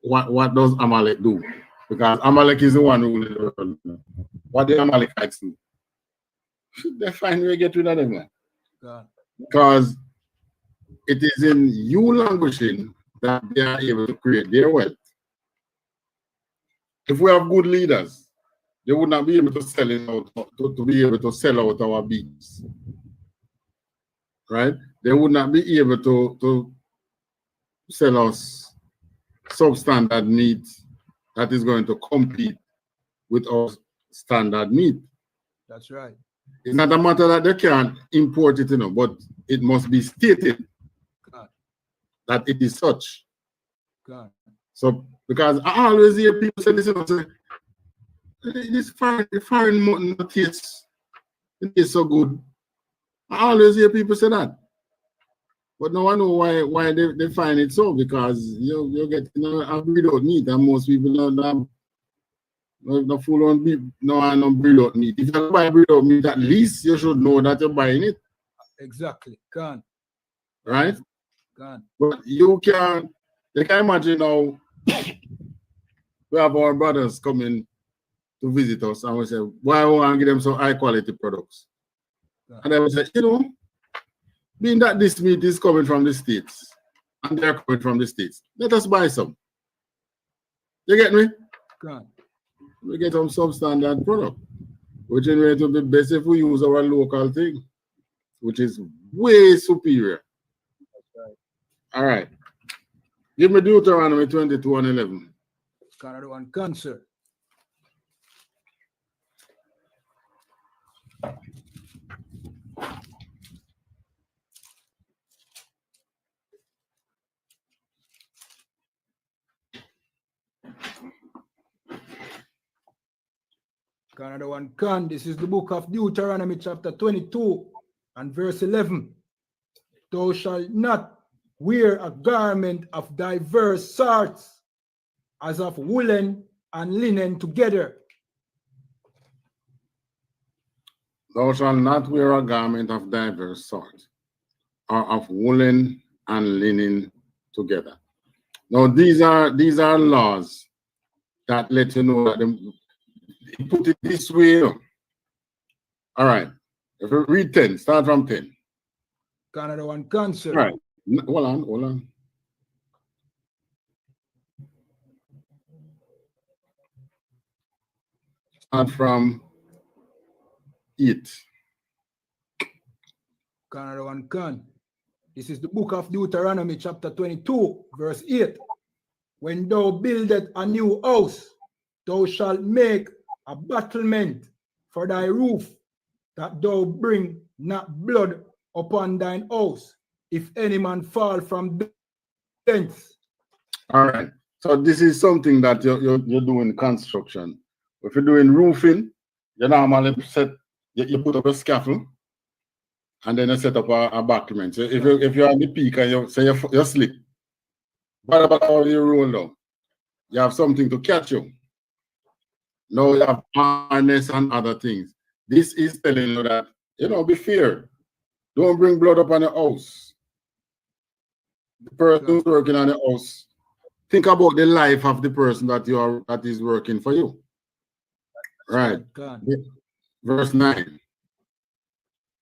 what does Amalek do? Because Amalek is the one ruling the world. What do Amalekites do? They find a way to get rid of them, man. God. Because it is in you languishing that they are able to create their wealth. If we have good leaders, they would not be able to sell it out, to be able to sell out our beans. Right? They would not be able to sell us substandard meat that is going to compete with our standard meat. That's right. It's not a matter that they can't import it, but it must be stated God. that it is such. God. So, because I always hear people say this, say, this foreign mutton tastes so good. I always hear people say that. But no one know why they find it so, because you get a breed out meat, and most people don't have no full on beef, no breed out meat. If you buy breed out meat, at least you should know that you're buying it. Exactly. Can. Right? Can. But you can imagine now we have our brothers coming to visit us and we say, why we want to give them some high quality products? And they will say, you know, being that this meat is coming from the States and they're coming from the States, let us buy some. You get me? God. We get some substandard product, which in way to be best if we use our local thing, which is way superior. Right. All right. Give me Deuteronomy 22 and 11. Canada one cancer. Canada one can. This is the book of Deuteronomy chapter 22 and verse 11. Thou shalt not wear a garment of diverse sorts, as of woolen and linen together. Thou shalt not wear a garment of diverse sorts, or of woolen and linen together. Now these are laws that let you know that he put it this way. All right. If you read 10, start from 10. Canada one cancer. All right. Hold on. Start from 8. Canada one can. This is the book of Deuteronomy chapter 22 verse 8. When thou buildest a new house, thou shalt make a battlement for thy roof, that thou bring not blood upon thine house, if any man fall from thence. All right. So this is something that you're doing construction. If you're doing roofing, you normally you put up a scaffold and then you set up a battlement. So if you're on the peak and you slip, what about how you roll down? You have something to catch you. Now you have harness and other things. This is telling you that, you know, be fair. Don't bring blood up on your house. The person who's working on the house, think about the life of the person that is working for you. Right. Verse 9.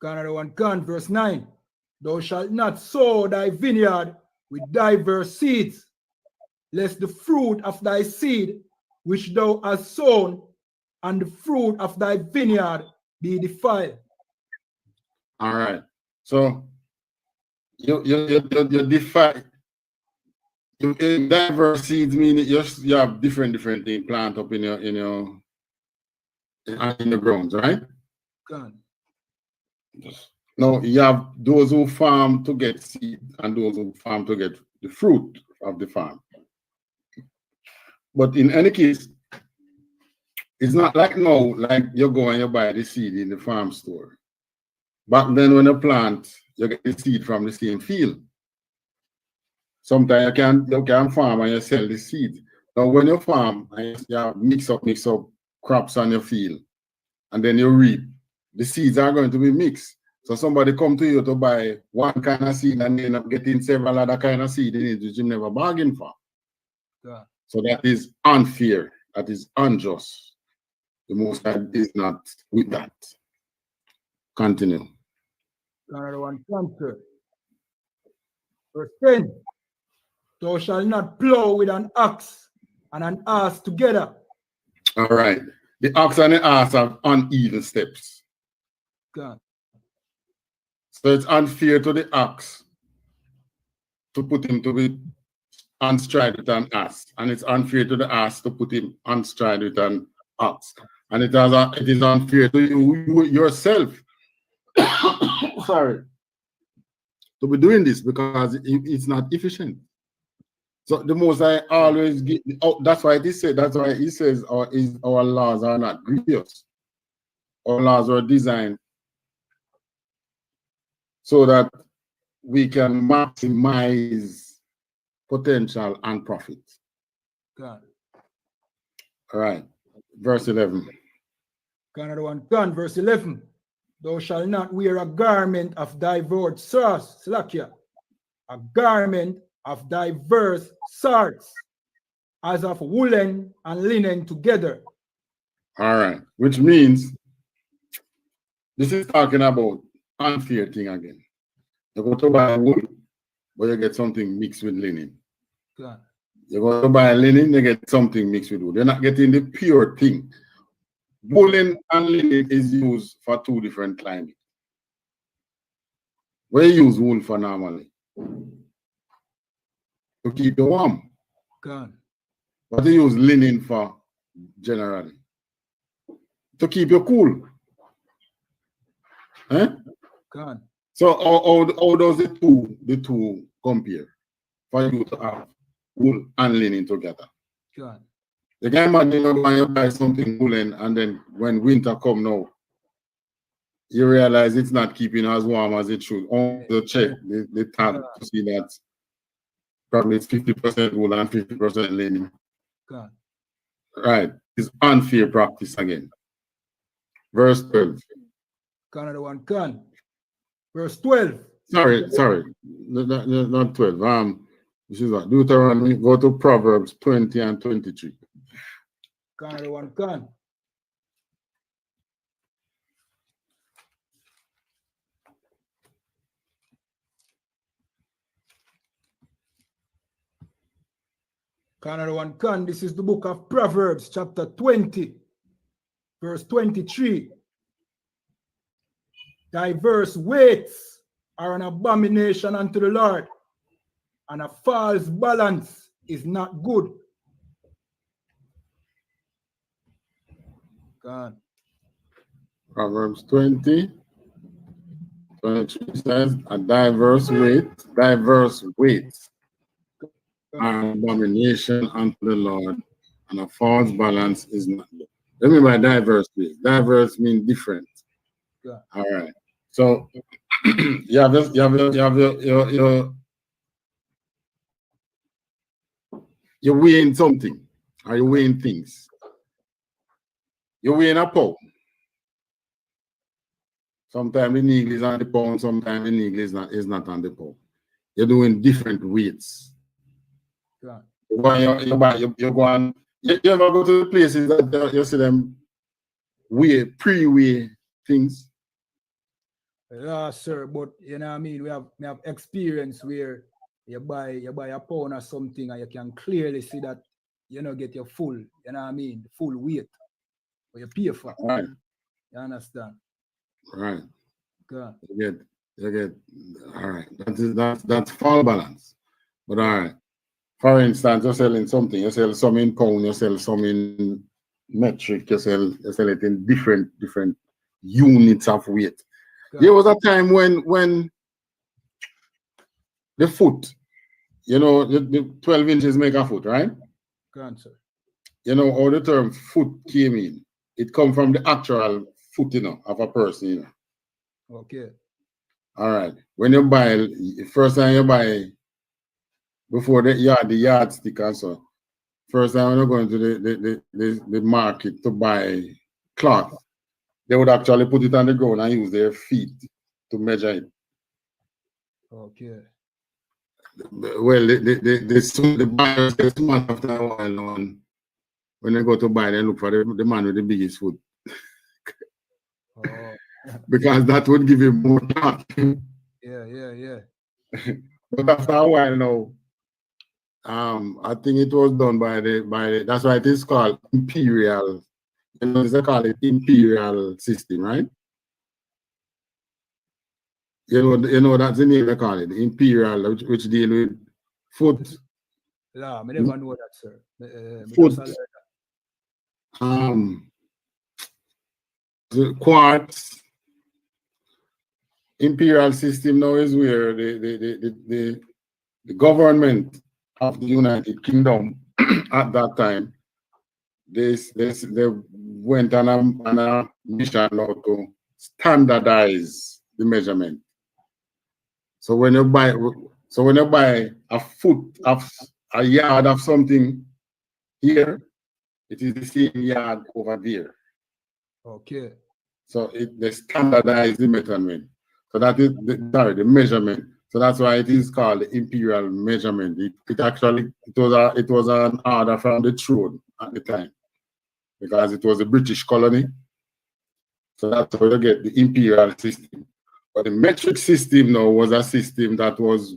Canada one can, verse 9. Thou shalt not sow thy vineyard with diverse seeds, lest the fruit of thy seed which thou hast sown and the fruit of thy vineyard be defiled. All right. So you defile. Diverse seeds mean you have different things plant up in the grounds, right? Can. Now you have those who farm to get seed and those who farm to get the fruit of the farm. But in any case, it's not like now, like you go and you buy the seed in the farm store. Back then when you plant, you get the seed from the same field. Sometimes you can farm and you sell the seed. Now when you farm and you have mix up crops on your field, and then you reap, the seeds are going to be mixed. So somebody come to you to buy one kind of seed and end up getting several other kind of seed in it which you never bargained for. Yeah. So that is unfair. That is unjust. The Most High is not with that. Continue. Canada one cancer. Verse 10. Thou shalt not plow with an ox and an ass together. All right. The ox and the ass have uneven steps. God. So it's unfair to the ox to put him to be unstride with an ass, and it's unfair to the ass to put him unstride with an ox, and it is unfair to you yourself. Sorry, to be doing this because it's not efficient. So the Most I always get. Oh, that's why it is said. That's why he says our laws are not grievous. Our laws are designed so that we can maximize potential and profit. God. All right, verse 11. Canada one can, verse 11. Thou shalt not wear a garment of diverse sorts, Slakia, a garment of diverse sorts, as of woolen and linen together. All right, which means this is talking about unfair thing again. You go to buy wool, but you get something mixed with linen. Good. You go to buy linen, you get something mixed with wool. You're not getting the pure thing. Woolen and linen is used for two different climates. Where you use wool for normally? To keep you warm. Good. What do you use linen for generally? To keep you cool. Eh? Good. So how does the two compare for you to have wool and linen together? Good. You can imagine when you buy something woolen and then when winter come now, you realize it's not keeping as warm as it should. On the check, the tag to see that probably it's 50% wool and 50% linen. Good. Right. It's unfair practice again. Verse 12. Another one. Good. Verse 12. Sorry. Not 12. This is what Deuteronomy. Go to Proverbs 20 and 23. Another one. Good. Another one. Good. This is the book of Proverbs, chapter 20, verse 23. Diverse weights are an abomination unto the Lord, and a false balance is not good. God. Proverbs 20, 23 says, a diverse weights are an abomination unto the Lord, and a false balance is not good. Let me by diverse weights. Diverse means different. Yeah. All right. So you're weighing something. Are you weighing things? You're weighing a pound. Sometimes the needle is on the pound, sometimes the needle is not on the pound. You're doing different weights. Yeah. You ever go to the places that you see them pre-weigh things? Yeah, sir, but you know what I mean, we have experience where you buy a pound or something and you can clearly see that you know get your full, you know what I mean, full weight or you pay for. Right. You understand? Right. Good. You get all right. That's false balance. But all right. For instance, you're selling something, you sell some in pound, you sell some in metric, you sell it in different units of weight. Good. There was a time when the foot, you know, the 12 inches make a foot, right? Good, sir. You know how the term foot came in. It come from the actual foot, you know, of a person, you know. Okay. All right. When you buy, first time you buy, before the yardstick and so, first time when you're going to the market to buy cloth, they would actually put it on the ground and use their feet to measure it. Okay. Well, the buyers get smart after a while. When they go to buy, they look for the man with the biggest foot. Oh. Because that would give him more cloth. Yeah. But after a while now, I think it was done by the that's why it is called imperial. You know, they call it imperial system, right? You know that's the name they call it, the imperial, which deal with foot. Yeah, I never know that, sir. Foot. The quartz imperial system now is where the government of the United Kingdom at that time they went on a mission now to standardize the measurement. So when you buy a foot of a yard of something here, it is the same yard over there. Okay. So they standardize the measurement. So that is the measurement. So that's why it is called the imperial measurement. It was an order from the throne at the time. because it was a British colony. So that's how you get the imperial system. But the metric system now was a system that was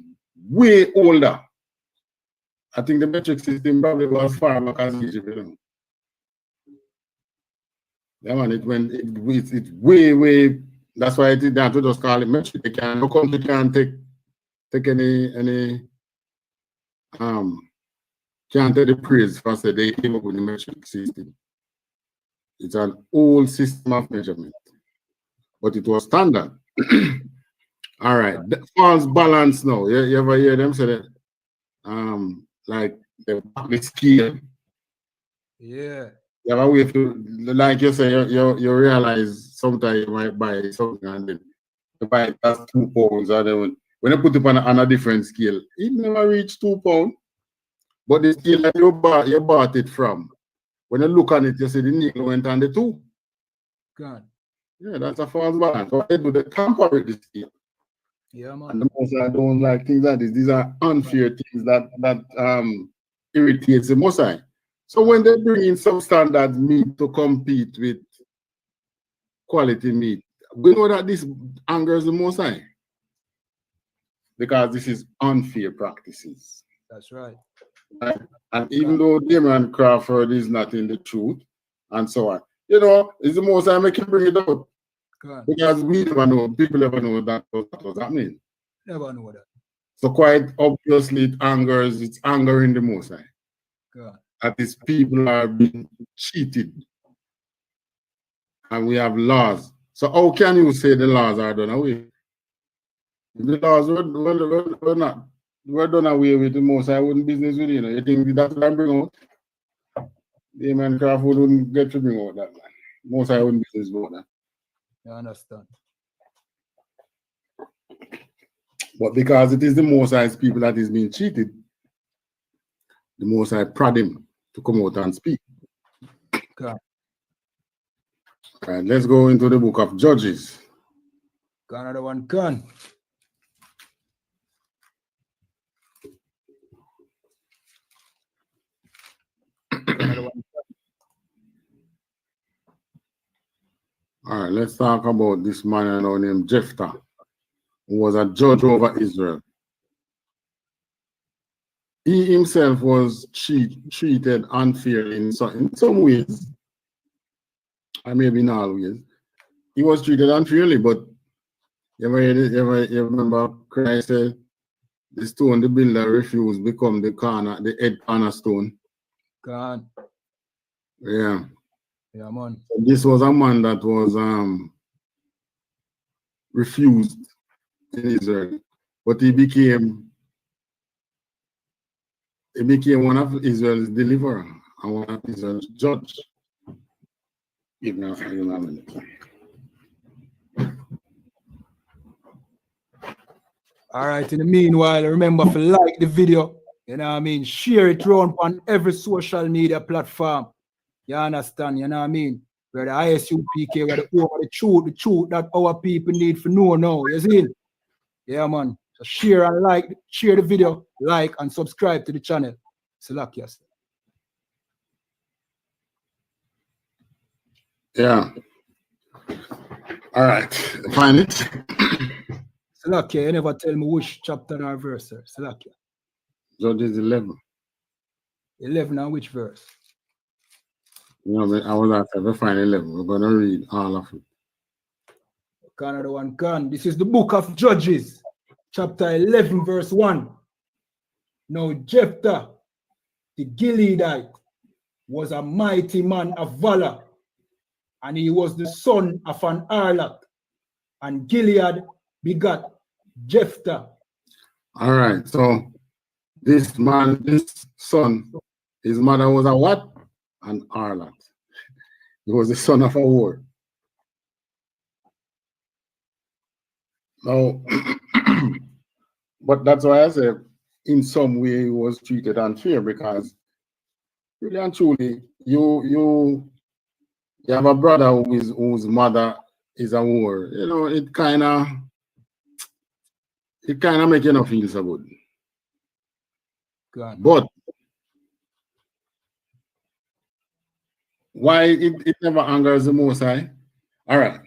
way older. I think the metric system probably was far back as Egypt, you know. Yeah, man, it's way, that's why it is that we just call it metric. No country can take any can't take the praise for say they came up with the metric system. It's an old system of measurement, but it was standard. All right, the false balance now. You ever hear them say that? Like the scale. Yeah. You have a way to, like you say, you realize sometimes you might buy something and then you buy it as 2 pounds, and then when you put it on a different scale, it never reached 2 pounds. But the scale that you bought it from, when you look on it, you see the needle went on the 2. God. Yeah, that's a false balance. What they do, they tamper with the scale. Yeah, man. And the most I don't like things like this. These are unfair things that irritates the most I. So when they bring in substandard meat to compete with quality meat, we know that this angers the most I. Because this is unfair practices. That's right. Right? And even though Damon Crawford is not in the truth and so on, you know, it's the most I make him bring it out. God. Because we never know, people never know that was happening. Never know that. So quite obviously it's angering the most I. God. That these people are being cheated. And we have laws. So how can you say the laws are done away? If the laws were done away with, the most I wouldn't business with you. You think that's what I bring out? Damon Crawford wouldn't get to bring out that, man. Most I wouldn't business about that. I understand. But because it is the Most High's people that is being cheated, the Most High prod him to come out and speak. Okay. All right, let's go into the book of Judges. Another one gone. Another one. All right, let's talk about this man named Jephthah, who was a judge over Israel. He himself was treated unfairly in some ways, and maybe not always. He was treated unfairly, but you remember Christ said, the stone the builder refused become the head cornerstone. God. Yeah. Yeah, man. So this was a man that was refused in Israel, but he became one of Israel's deliverer and one of Israel's judge. Give me a minute. All right, in the meanwhile, remember to like the video, you know what I mean? Share it around on every social media platform. You understand, you know what I mean? Where the ISUPK, where the truth that our people need to know now, you see? Yeah, man. So share and share the video, like and subscribe to the channel. Salakias. Yeah. All right. Find it. Salakia, you never tell me which chapter or verse, sir. Salakia. Judges 11. 11 and which verse? You know, I was after to find 11. We're going to read all of it. Another one gone. This is the book of Judges, chapter 11, verse 1. Now Jephthah, the Gileadite, was a mighty man of valor, and he was the son of an harlot, and Gilead begot Jephthah. All right, so this son, his mother was a what? An harlot. He was the son of a whore. Now, but that's why I say, in some way, he was treated unfair, because really and truly, you have a brother whose mother is a whore. You know, it kind of make you not feel so good. God. But why it never angers the Most High? All right.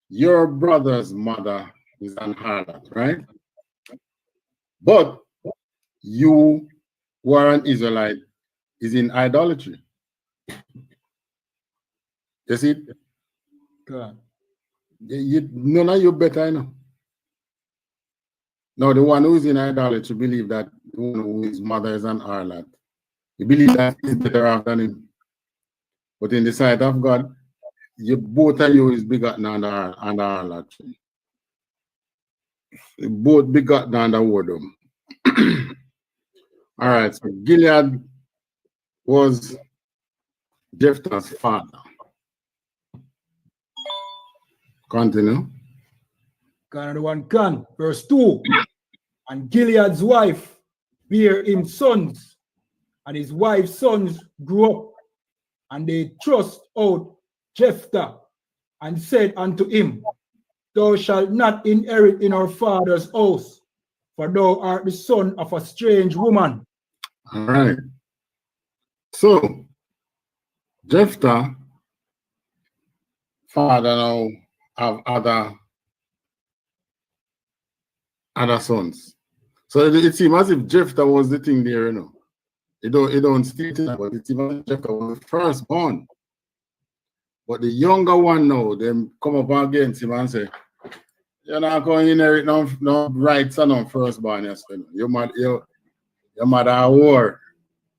Your brother's mother is an harlot, right? But you who are an Israelite is in idolatry. You see? God. None of you better, you know. Now, the one who is in idolatry believe that the one whose mother is an harlot. You believe that he's better off than him. But in the sight of God, both of you is begotten under harlotry. You both begotten under whoredom. All right, so Gilead was Jephthah's father. Continue. Another one can. Verse 2. And Gilead's wife bare him sons, and his wife's sons grew up, and they thrust out Jephthah, and said unto him, Thou shalt not inherit in our father's house, for thou art the son of a strange woman. All right. So, Jephthah, father now have other sons. So it seems as if Jephthah was the thing there, you know. It don't state it, but it seems as if Jephthah was the firstborn. But the younger one now, them come up against him and say, You're not going to inherit no rights and no firstborn, yes, you know. Your mother a whore,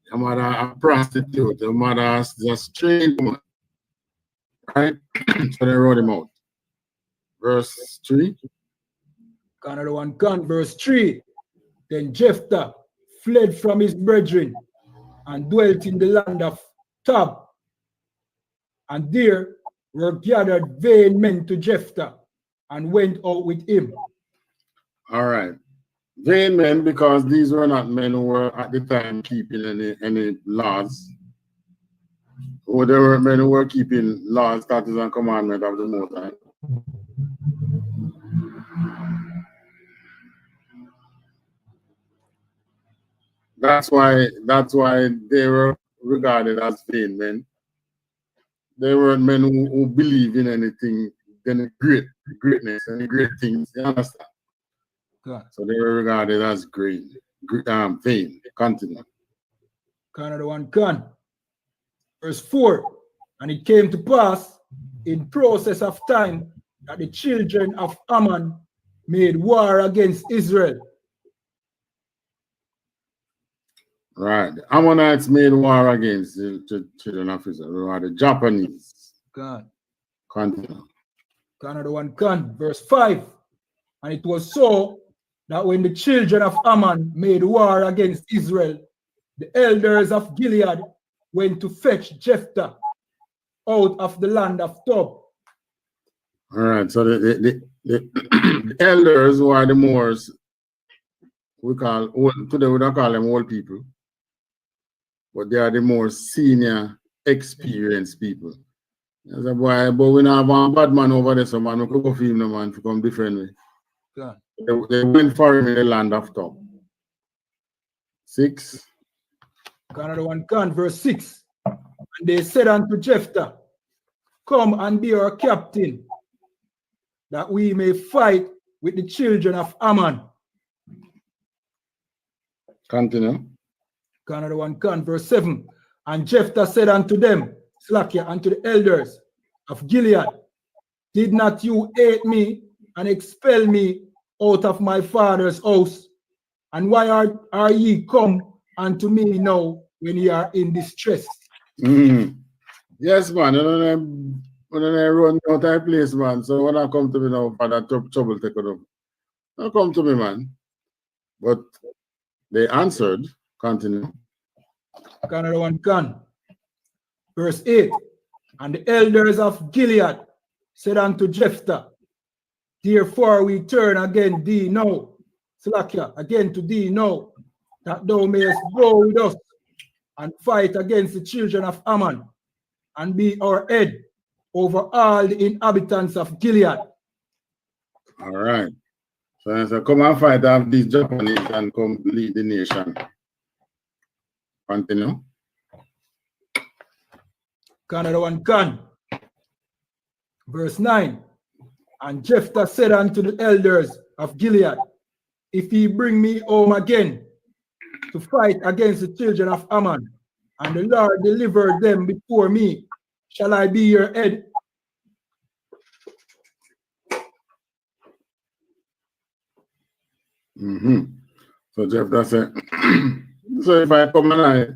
your mother a prostitute, your mother is a strange woman. Right? So they wrote him out. Verse 3. Another one can. Verse 3. Then Jephthah fled from his brethren and dwelt in the land of Tab. And there were gathered vain men to Jephthah and went out with him. All right. Vain men, because these were not men who were at the time keeping any laws. Or they were men who were keeping laws, statutes, and commandments of the Most High. That's why they were regarded as vain men. They weren't men who believe in anything, any greatness, any great things. You understand? God. So they were regarded as vain. Continue. Another one can. Verse 4. And it came to pass in process of time that the children of Ammon made war against Israel. Right. The Ammonites made war against the children of Israel. They were the Japanese. God. Continue. Another one can. Verse 5. And it was so that when the children of Ammon made war against Israel, the elders of Gilead went to fetch Jephthah out of the land of Tob. All right. So the elders, who are the Moors, today we don't call them old people, but they are the more senior, experienced people. As a boy, but we don't have one bad man over there, so man, we could go for him, no man, to come defend me. Yeah. They went for him in the land of Tob. 6. Another one can. Verse 6. And they said unto Jephthah, Come and be our captain, that we may fight with the children of Ammon. Continue. Another one can. Verse 7. And Jephthah said unto them, Slakia, unto the elders of Gilead, Did not you hate me and expel me out of my father's house? And why are ye come unto me now when ye are in distress? Yes, man. When I run out of place, man. So when I come to me now, for that trouble take it up. Don't come to me, man. But they answered. Continue. Another one can. Verse 8. And the elders of Gilead said unto Jephthah, Therefore we turn again thee now, Slakia, again to thee now, that thou mayest go with us and fight against the children of Ammon, and be our head over all the inhabitants of Gilead. All right. So I said, come and fight off these Japanese and come lead the nation. Continue. Another one can. Verse 9. And Jephthah said unto the elders of Gilead, if ye bring me home again to fight against the children of Ammon, and the Lord deliver them before me, shall I be your head? So Jephthah said, so if I come and I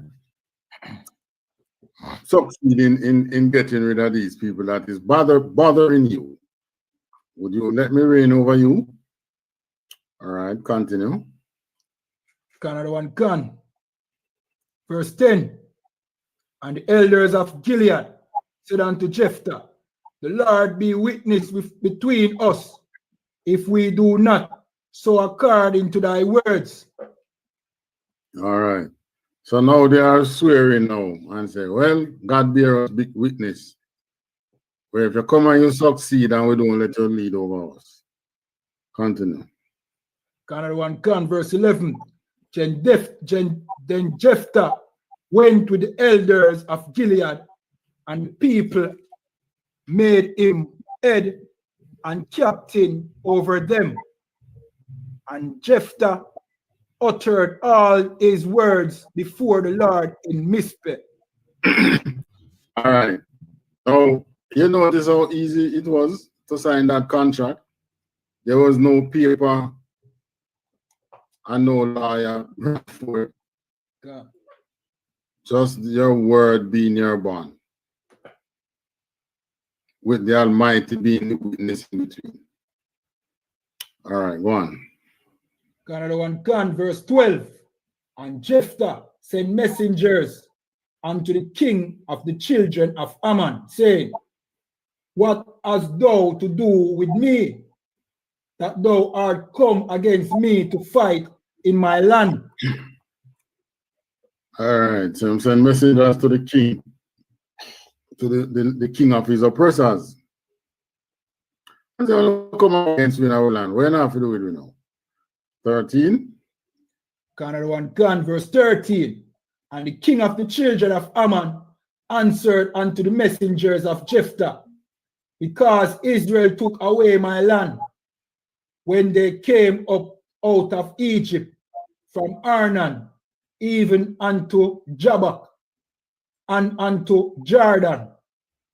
succeed in getting rid of these people that is bothering you, would you let me reign over you? All right, continue. Another one can. Verse 10. And the elders of Gilead said unto Jephthah, the Lord be witness between us, if we do not so according to thy words. All right. So now they are swearing now and say, well, God bear us big witness. Where if you come and you succeed and we don't let you lead over us. Continue. Another one can. Verse 11. Then Jephthah went with the elders of Gilead, and the people made him head and captain over them. And Jephthah uttered all his words before the Lord in Mizpeh. All right. So you notice how easy it was to sign that contract. There was no paper and no lawyer for it. God. Just your word being your bond, with the Almighty being the witness in between. All right, go on. Another one can. Verse 12. And Jephthah sent messengers unto the king of the children of Ammon, saying, what hast thou to do with me, that thou art come against me to fight in my land? All right, so I'm sending messengers to the king, to the king of his oppressors. And they will come against me in our land. We're not to do it now. 13. Another one can. Verse 13. And the king of the children of Ammon answered unto the messengers of Jephthah, because Israel took away my land when they came up out of Egypt from Arnon, even unto Jabbok and unto Jordan.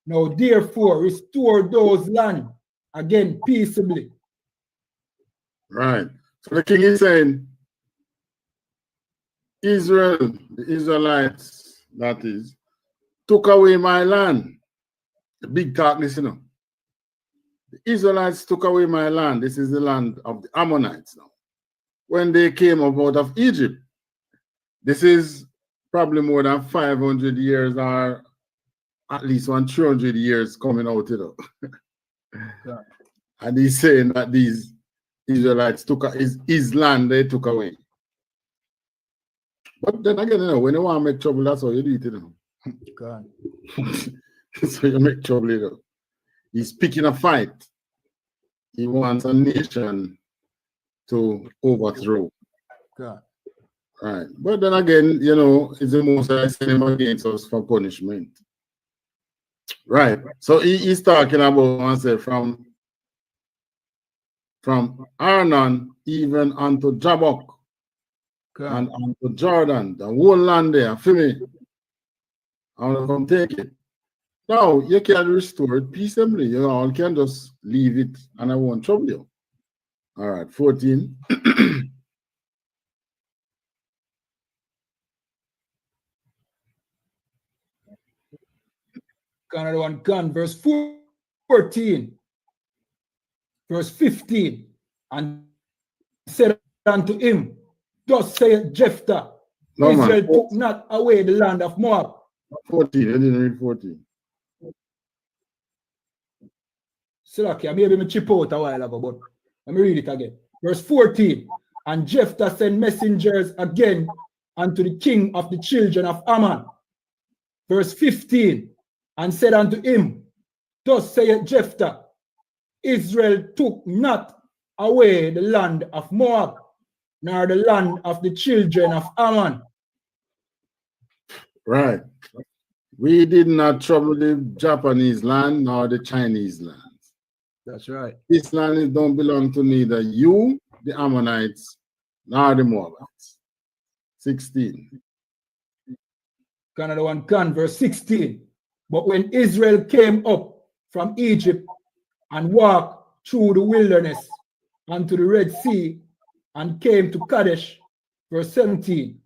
Now therefore restore those land again peaceably. Right. So the king is saying, Israel, the Israelites, that is, took away my land. The big talk, listen. The Israelites took away my land. This is the land of the Ammonites now. When they came up out of Egypt, this is probably more than 500 years or at least 100 years coming out, Yeah. And he's saying that these Israelites took his land, they took away. But then again, when you want to make trouble, that's how you do it, God. So you make trouble, He's picking a fight. He wants a nation to overthrow. God. Right. But then again, it's the most I send him against us for punishment. Right. So he's talking about, I said, from Arnon even unto Jabbok and unto Jordan, the whole land there, FIRME. I want to come take it. Now, you can restore it peaceably. You all can just leave it and I won't trouble you. All right, 14. Another one can. Verse 14. Verse 15. And said unto him, thus saith Jephthah, Israel took not away the land of Moab. 14, I didn't read 14. Slacky, maybe me chip out a while ago, but let me read it again. Verse 14. And Jephthah sent messengers again unto the king of the children of Ammon. Verse 15. And said unto him, thus saith Jephthah, Israel took not away the land of Moab, nor the land of the children of Ammon. Right. We did not trouble the Japanese land nor the Chinese land. That's right. This land don't belong to neither you, the Ammonites, nor the Moabites. 16. Another one, verse 16. But when Israel came up from Egypt and walked through the wilderness unto the Red Sea and came to Kadesh, verse 17.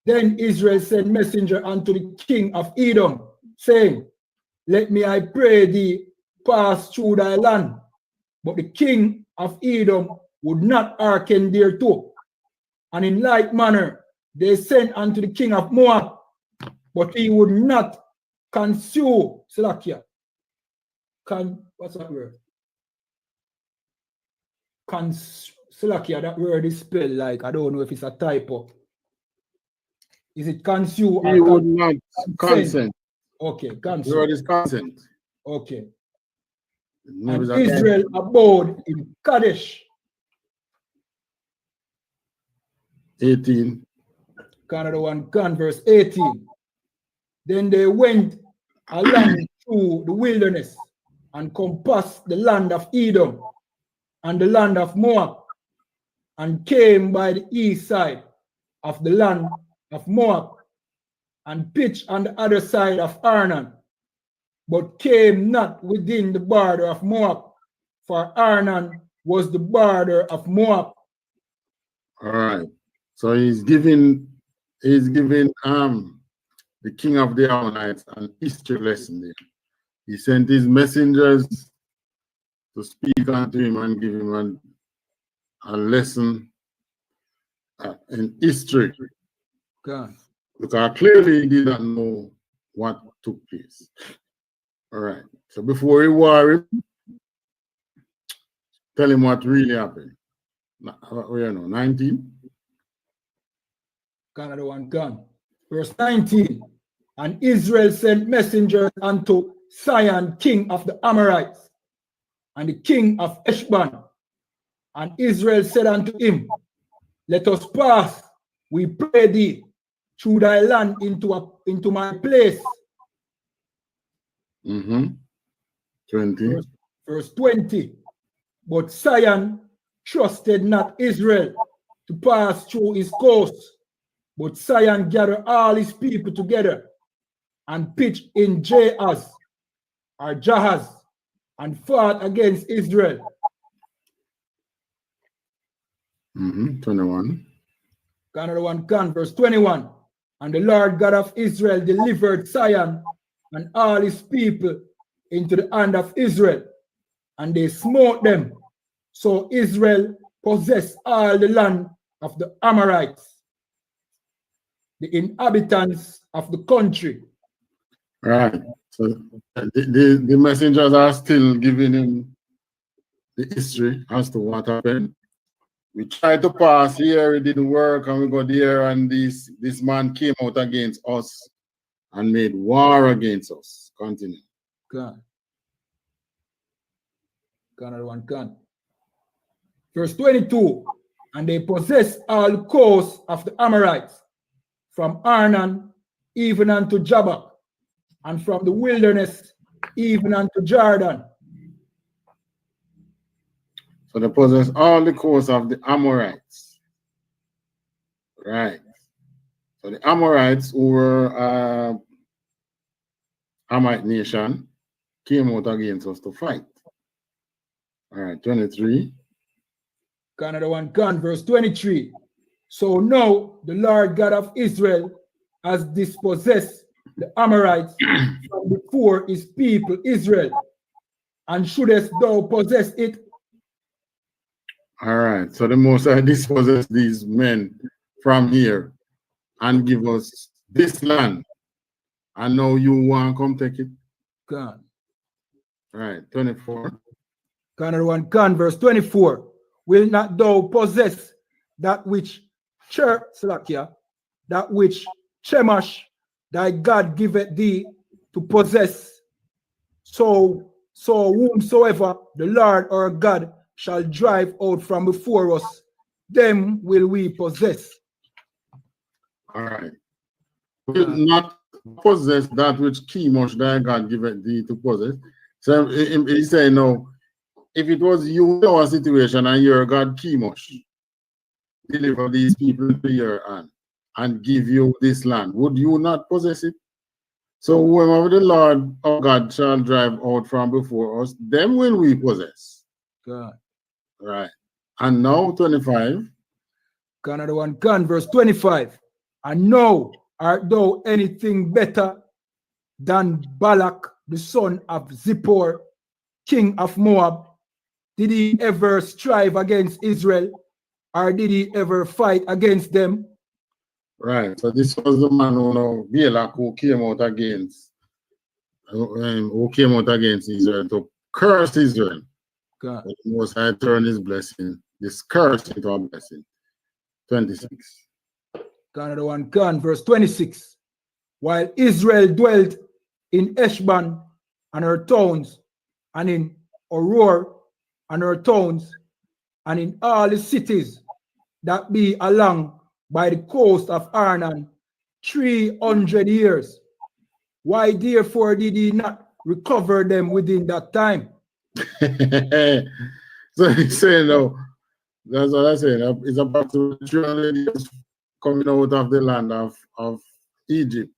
Then Israel sent messenger unto the king of Edom, saying, Let me, I pray thee, pass through thy land. But the king of Edom would not hearken thereto. And in like manner they sent unto the king of Moab, but he would not consume Salakia. What's that word? Salakia, that word is spelled like, I don't know if it's a typo. Is it consume? He would not consent. Okay, consent. The word is consent. Okay. And Israel abode in Kadesh. 18. Another one, verse 18. Then they went along through the wilderness and compassed the land of Edom and the land of Moab, and came by the east side of the land of Moab, and pitched on the other side of Arnon, but came not within the border of Moab, for Arnon was the border of Moab. All right. So he's giving the king of the Ammonites an history lesson there. He sent his messengers to speak unto him and give him a lesson in history. God. Because clearly he did not know what took place. All right. So before he war him, tell him what really happened. Where now? 19? Another one, verse 19. And Israel sent messengers unto Sihon, king of the Amorites, and the king of Heshbon. And Israel said unto him, Let us pass, we pray thee, through thy land into my place. 20. Verse 20. But Sihon trusted not Israel to pass through his coast, but Sihon gathered all his people together and pitched in Jahaz, and fought against Israel. 21. Another one, verse 21. And the Lord God of Israel delivered Sihon and all his people into the hand of Israel, and they smote them. So Israel possessed all the land of the Amorites, the inhabitants of the country. Right. So the messengers are still giving him the history as to what happened. We tried to pass here, it didn't work, and we got there, and this man came out against us and made war against us. Continue. God. Another one, Verse 22. And they possessed all the coasts of the Amorites, from Arnon even unto Jabbok, and from the wilderness even unto Jordan. So they possess all the coasts of the Amorites. Right. So the Amorites, who were Amite nation, came out against us to fight. All right, 23. Another one, verse 23. So now the Lord God of Israel has dispossessed the Amorites from before his people Israel, and shouldest thou possess it? All right, so the Most High dispossessed these men from here and give us this land, and now you want to come take it? God. All right, 24. Another one, verse 24. Will not thou possess that which that which Chemash thy God giveth thee to possess? So whomsoever the Lord our God shall drive out from before us, them will we possess. All right. Will not possess that which Chemosh thy God given thee to possess. So he said, no, if it was you in our situation and your God Chemosh, deliver these people to your hand and give you this land, would you not possess it? So whoever the Lord our God shall drive out from before us, them will we possess. God. Right. And now 25. Another one, Gun, verse 25. And now art thou anything better than Balak, the son of Zippor, king of Moab? Did he ever strive against Israel, or did he ever fight against them? Right. So this was the man who know Balak who came out against Israel to curse Israel. God. But the Most High turned his blessing, this curse into a blessing. 26. Another one, Gun, verse 26. While Israel dwelt in Eshban and her towns, and in Auror and her towns, and in all the cities that be along by the coast of Arnon 300 years. Why therefore did he not recover them within that time? So he's saying, no, that's what I'm saying. It's about 300 years coming out of the land of Egypt.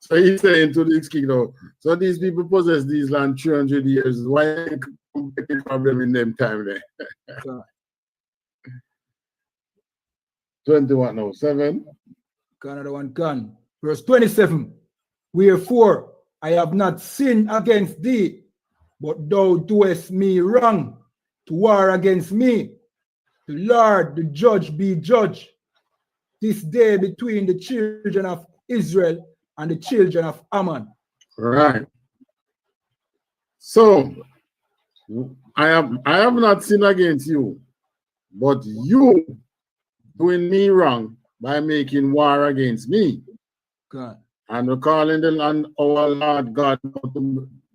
So he's saying to this king, no, so these people possess these land 300 years. Why ain't a problem in them time there? 21, no, 7. Another one, Gun. Verse 27. Wherefore I have not sinned against thee, but thou doest me wrong to war against me. The Lord, the judge, be judge this day between the children of Israel and the children of Ammon. Right. So I have not sinned against you, but you doing me wrong by making war against me. God. And we're calling the land our Lord God,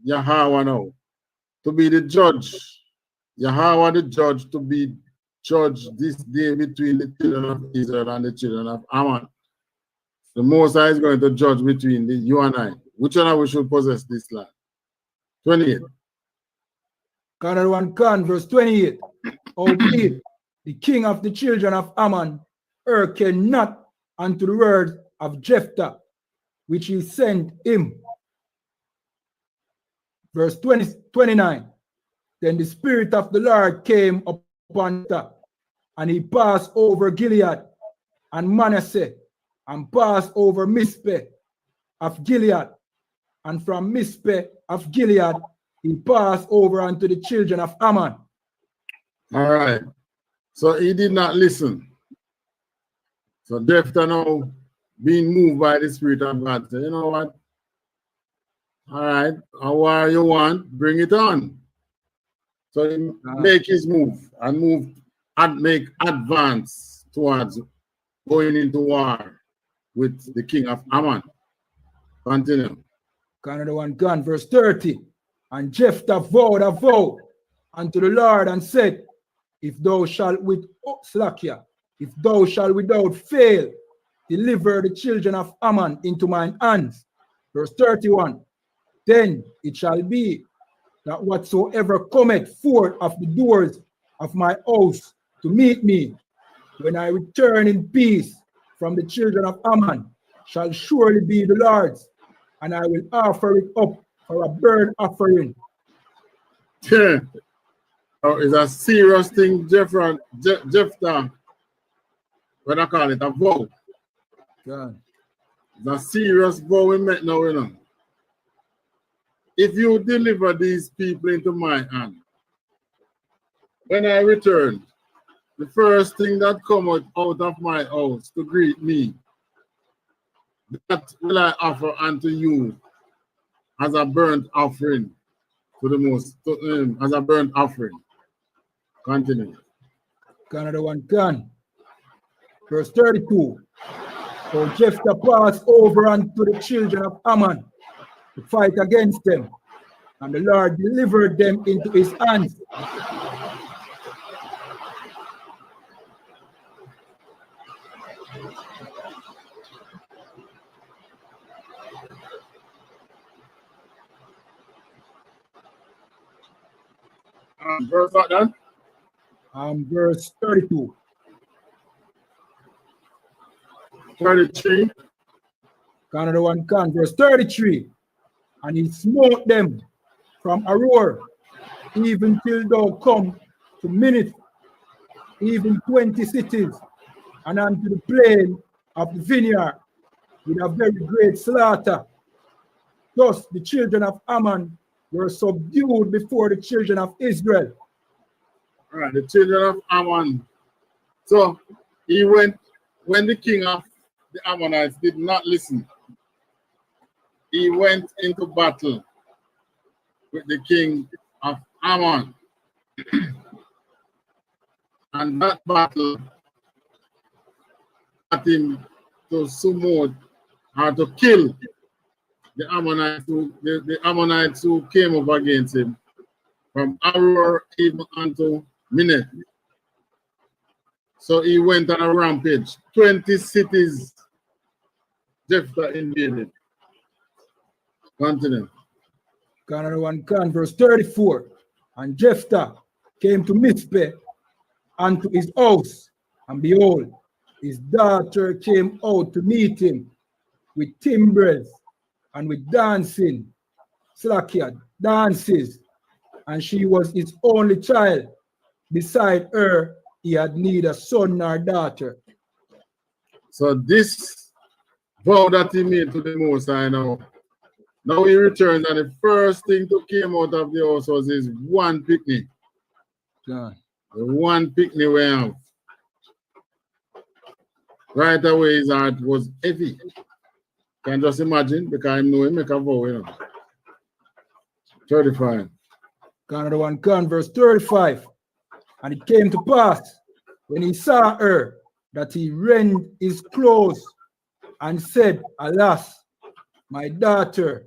Yahweh now, to be the judge. Yahweh the judge to be judge this day between the children of Israel and the children of Ammon. The Most High is going to judge between you and I. Which one we should possess this land? 28. Another one, Gun, verse 28. Albeit the king of the children of Ammon hearkened not unto the word of Jephthah, which he sent him. Verse 29. Then the Spirit of the Lord came upon Jephthah, and he passed over Gilead and Manasseh, and passed over Mizpeh of Gilead. And from Mizpeh of Gilead, he passed over unto the children of Ammon. All right. So he did not listen. So Jephthah now being moved by the Spirit of God, said, you know what? All right, however you want, bring it on. So he make his move and make advance towards going into war with the king of Ammon. Continue. Another one, Gun, verse 30. And Jephthah vowed a vow unto the Lord and said, if thou shalt if thou shalt without fail deliver the children of Ammon into mine hands. Verse 31. Then it shall be that whatsoever cometh forth of the doors of my house to meet me, when I return in peace from the children of Ammon, shall surely be the Lord's, and I will offer it up for a burnt offering. Yeah. Oh, it's a serious thing, Jephthah. What I call it, a vow. Yeah. It's a serious vow we make now, you know. If you deliver these people into my hand, when I return, the first thing that come out of my house to greet me, that will I offer unto you as a burnt offering to the most, as a burnt offering. Continue. Another one, Gun. Verse 32. So Jephthah passed over unto the children of Ammon to fight against them, and the Lord delivered them into his hands. Verse what then? Verse 32. 33. Another one can. Verse 33. And he smote them from Aroer, even till thou come to Minnith, even 20 cities, and unto the plain of the vineyard, with a very great slaughter. Thus the children of Ammon were subdued before the children of Israel. All right, the children of Ammon. So he went, when the king of the Ammonites did not listen, he went into battle with the king of Ammon. And that battle got him to smote or to kill the Ammonites who came up against him from Aroer even unto Minnith. So he went on a rampage. 20 cities Jephthah invaded. Continue. Another one can. Verse 34. And Jephthah came to Mizpeh unto his house, and behold, his daughter came out to meet him with timbrels and with dancing, dances, and she was his only child. Beside her, he had neither son nor daughter. So this vow that he made to the Most High now he returned, and the first thing that came out of the house was his one picnic. Yeah. The one picnic we have. Right away his heart was heavy. Can just imagine, because I know him make a vow, you know. 35. Another one can. Verse 35. And it came to pass, when he saw her, that he rent his clothes and said, Alas, my daughter,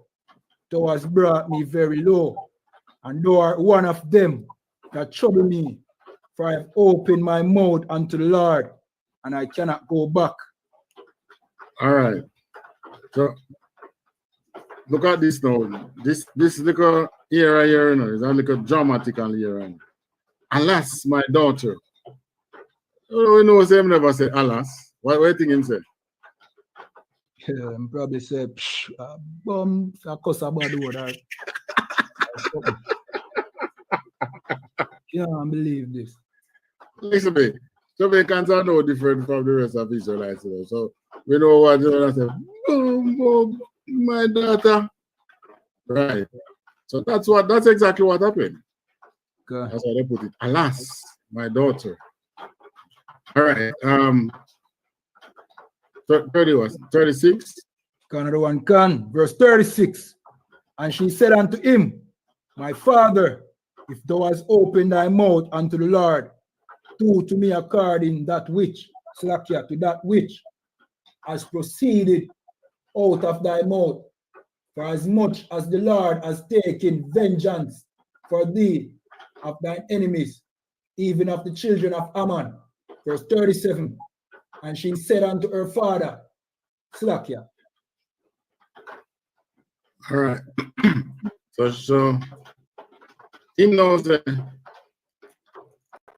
thou hast brought me very low, and thou art one of them that trouble me, for I have opened my mouth unto the Lord, and I cannot go back. All right. So look at this now. This little era here, you know, is a little dramatical here. Alas, my daughter. You know, him never say alas. What do you think him say? Probably say, bum, I cuss about the word. Can't believe this. Listen to me. Jamaicans are no different from the rest of Israelites. You know? So we know what you want to say. Boom, my daughter. Right. So that's exactly what happened. Okay. That's how they put it. Alas, my daughter. All right. 36. Another one can. Verse 36. And she said unto him, My father, if thou hast opened thy mouth unto the Lord, do to me according that which, to that which has proceeded out of thy mouth. For as much as the Lord has taken vengeance for thee of thine enemies, even of the children of Ammon. Verse 37. And she said unto her father, Slakia. All right. So he knows that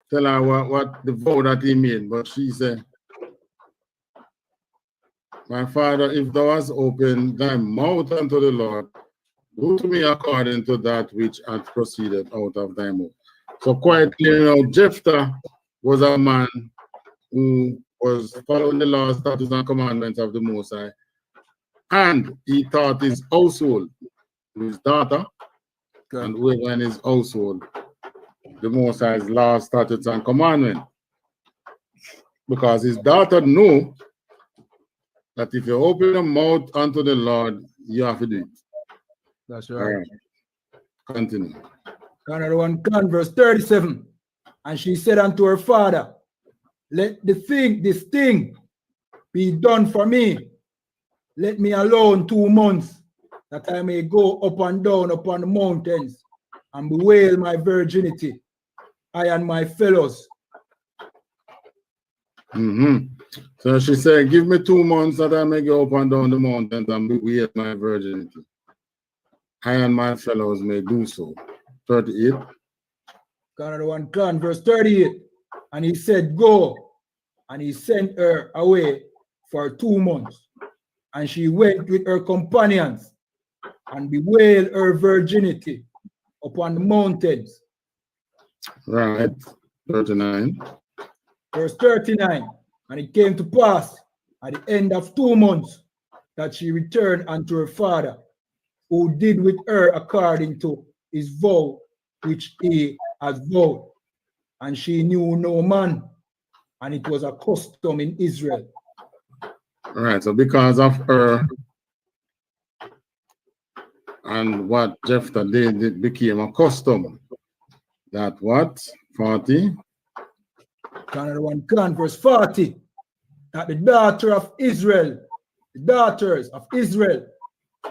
tell her what the vow that he made, but she said, My father, if thou hast opened thy mouth unto the Lord, do to me according to that which hath proceeded out of thy mouth. So quite clear, you know, Jephthah was a man who was following the laws, statutes, and commandments of the Most High. And he taught his household, his daughter, and whoever in his household, the Most High's laws, statutes, and commandments. Because his daughter knew that if you open your mouth unto the Lord, you have to do it. That's right. All right. Continue. Another one can, verse 37. And she said unto her father, Let this thing be done for me. Let me alone 2 months, that I may go up and down upon the mountains and bewail my virginity, I and my fellows. So she said, Give me 2 months that I may go up and down the mountains and bewail my virginity. I and my fellows may do so. 38. Canada 1 clan, verse 38. And he said, go. And he sent her away for 2 months. And she went with her companions and bewailed her virginity upon the mountains. Right. 39. Verse 39. And it came to pass at the end of 2 months that she returned unto her father, who did with her according to his vow which he had vowed. And she knew no man, and it was a custom in Israel. All right, so because of her and what Jephthah did, it became a custom. That what? 40? Canada 1 clan, verse 40. That the daughter of Israel, the daughters of Israel,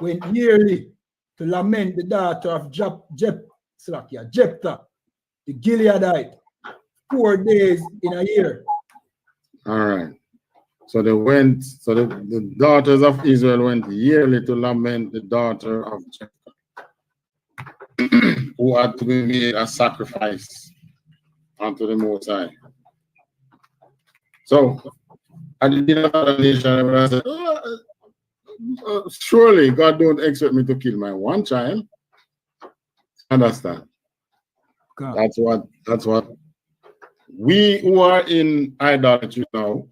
went yearly to lament the daughter of Jephthah, the Gileadite, 4 days in a year. All right. So they went, so the daughters of Israel went yearly to lament the daughter of Jephthah, who had to be made a sacrifice unto the Most High. So I did another nation, and I said, surely God don't expect me to kill my one child. Understand? God. That's what we who are in idolatry now,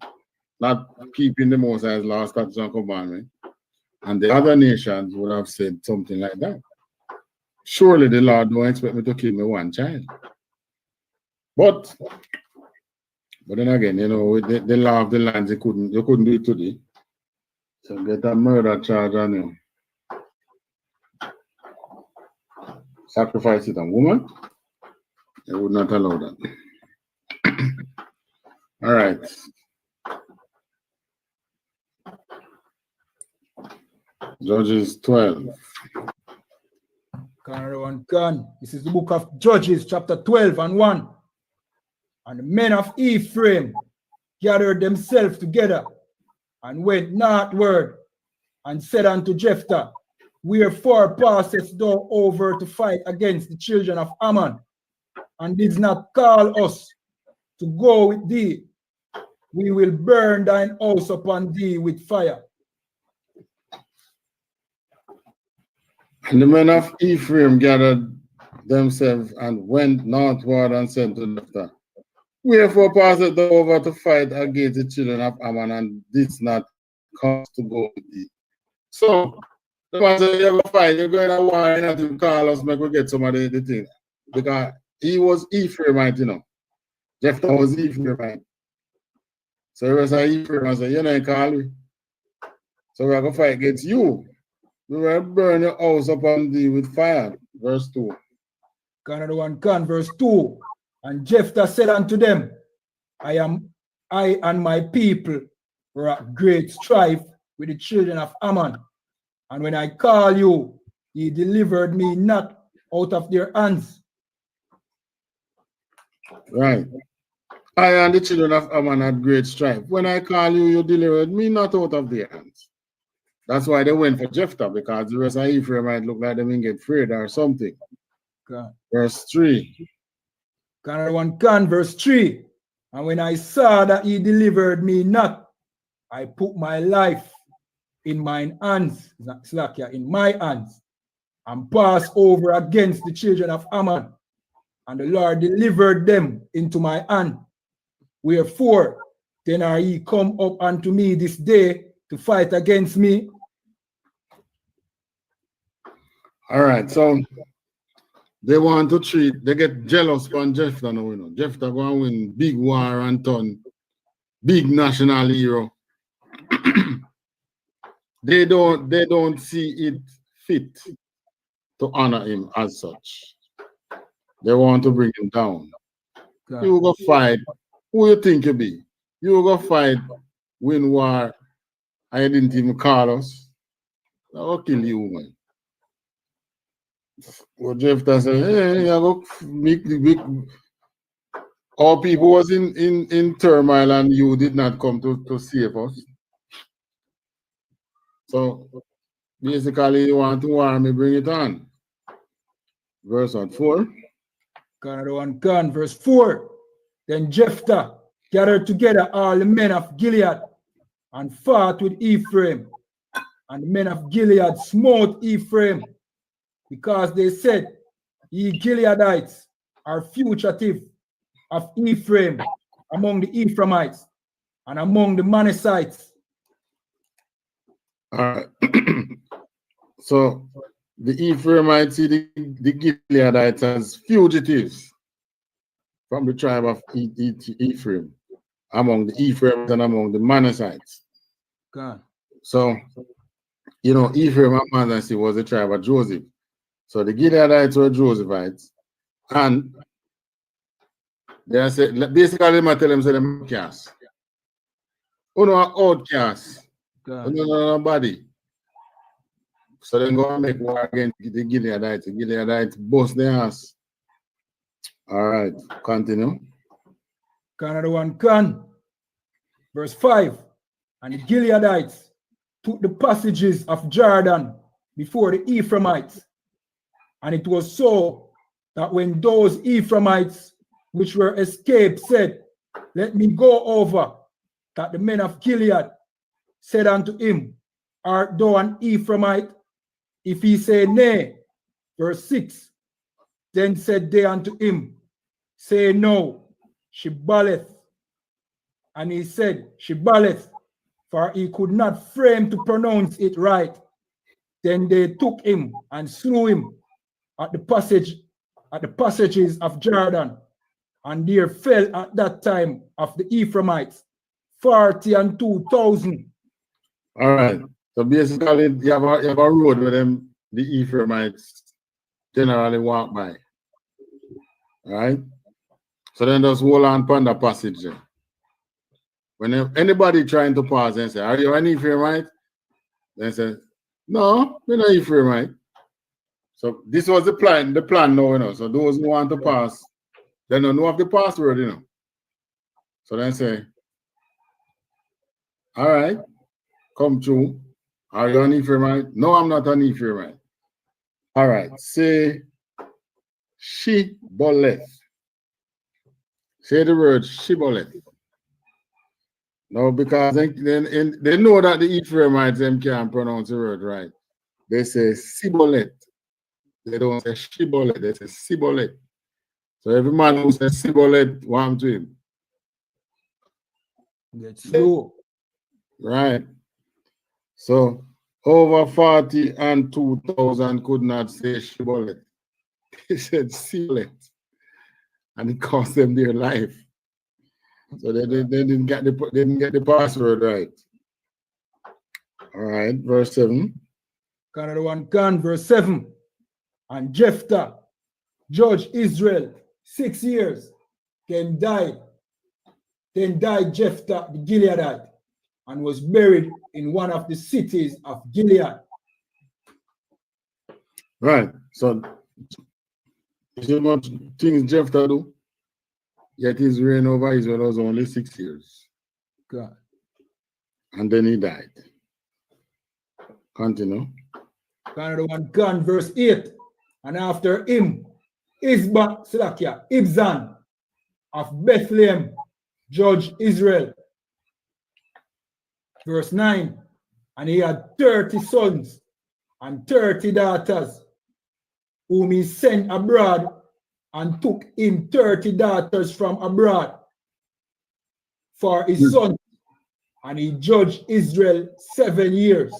not keeping the Most High's law, statutes, and commandment, and the other nations would have said something like that. Surely the Lord don't expect me to kill my one child. But then again, you know, with the law of the land, you couldn't do it today. So get a murder charge on you. Sacrifice it on woman. They would not allow that. All right. Judges 12. This is the book of Judges, chapter 12 and 1. And the men of Ephraim gathered themselves together and went northward and said unto Jephthah, wherefore passest thou over to fight against the children of Ammon, and didst not call us to go with thee? We will burn thine house upon thee with fire. And the men of Ephraim gathered themselves and went northward and said to Jephthah, wherefore passeth thou over to fight against the children of Ammon, and didst not cause to go with thee? So the man said, you're going to fight, you're going to war, you have to call us, make we get some of the thing. Because he was Ephraimite, you know. Jephthah was Ephraimite. So he was an Ephraim and said, you know, call me. So we're going to fight against you. We will burn your house upon thee with fire. Verse 2. Canada 1 can, verse 2. And Jephthah said unto them, I and my people were at great strife with the children of Ammon. And when I call you, ye delivered me not out of their hands. Right. I and the children of Ammon had great strife. When I call you, you delivered me not out of their hands. That's why they went for Jephthah, because the rest of Ephraim might look like they didn't get afraid or something. God. Verse 3. Canada 1 can, verse 3. And when I saw that he delivered me not, I put my life in mine hands, in my hands, and passed over against the children of Ammon. And the Lord delivered them into my hand. Wherefore, then are ye come up unto me this day to fight against me? All right, so they want to treat, they get jealous on Jephthah now, you know. Jephthah going to win big war and turn big national hero. They don't see it fit to honor him as such. They want to bring him down. God. You go fight. Who you think you be? You go fight, win war. I didn't even call us. I'll kill you, man. Well, Jephthah said, hey, I go make the big. All people was in turmoil and you did not come to save us. So basically, you want to war me, bring it on. Verse 4. Another one, Khan, verse 4. Then Jephthah gathered together all the men of Gilead and fought with Ephraim. And the men of Gilead smote Ephraim, because they said, ye Gileadites are fugitive of Ephraim among the Ephraimites and among the Manassites. So the Ephraimites see the Gileadites as fugitives from the tribe of Ephraim, among the Ephraimites and among the Manassites. God. So, you know, Ephraim and Manasseh was the tribe of Joseph. So the Gileadites were Josephites, and they said, basically, they tell them, say, them outcasts. Oh, no, outcasts. Oh, no, nobody. So they're going to make war against the Gileadites. The Gileadites bust their ass. All right, continue. Another one, Khan. Verse 5. And the Gileadites took the passages of Jordan before the Ephraimites. And it was so that when those Ephraimites which were escaped said, let me go over, that the men of Gilead said unto him, art thou an Ephraimite? If he say nay, verse 6, then said they unto him, say no, Shibboleth. And he said, Shibboleth, for he could not frame to pronounce it right. Then they took him and slew him at the passages of Jordan, and there fell at that time of the Ephraimites 42,000. All right. So basically, you have a road where them the Ephraimites generally walk by. All right. So then just hold on upon the passage there. When anybody trying to pass and say, are you an Ephraimite? They say, no, we're not Ephraimite. So this was the plan now, you know. So those who want to pass, they don't know of the password, you know. So then say, all right, come through. Are you an Ephraimite? No, I'm not an Ephraimite. All right, say Shibboleth. Say the word Shibboleth. No, because they know that the Ephraimites them can't pronounce the word right. They say Sibboleth. They don't say Shibboleth, they say Sibboleth. So every man who says Sibboleth, warm to him. Get slow. Right. So over 42,000 could not say Shibboleth. They said Sibboleth. And it cost them their life. So they didn't get the password right. All right, verse 7. Another one, Khan, verse 7. And Jephthah judged Israel 6 years, then died. Then died Jephthah the Gileadite, and was buried in one of the cities of Gilead. Right. So you see what things Jephthah do? Yet his reign over Israel was only 6 years. God. And then he died. Continue. Another one, Khan, verse 8. And after him, Ibzan of Bethlehem judged Israel. Verse 9. And he had 30 sons and 30 daughters, whom he sent abroad, and took in 30 daughters from abroad for his son. And he judged Israel 7 years.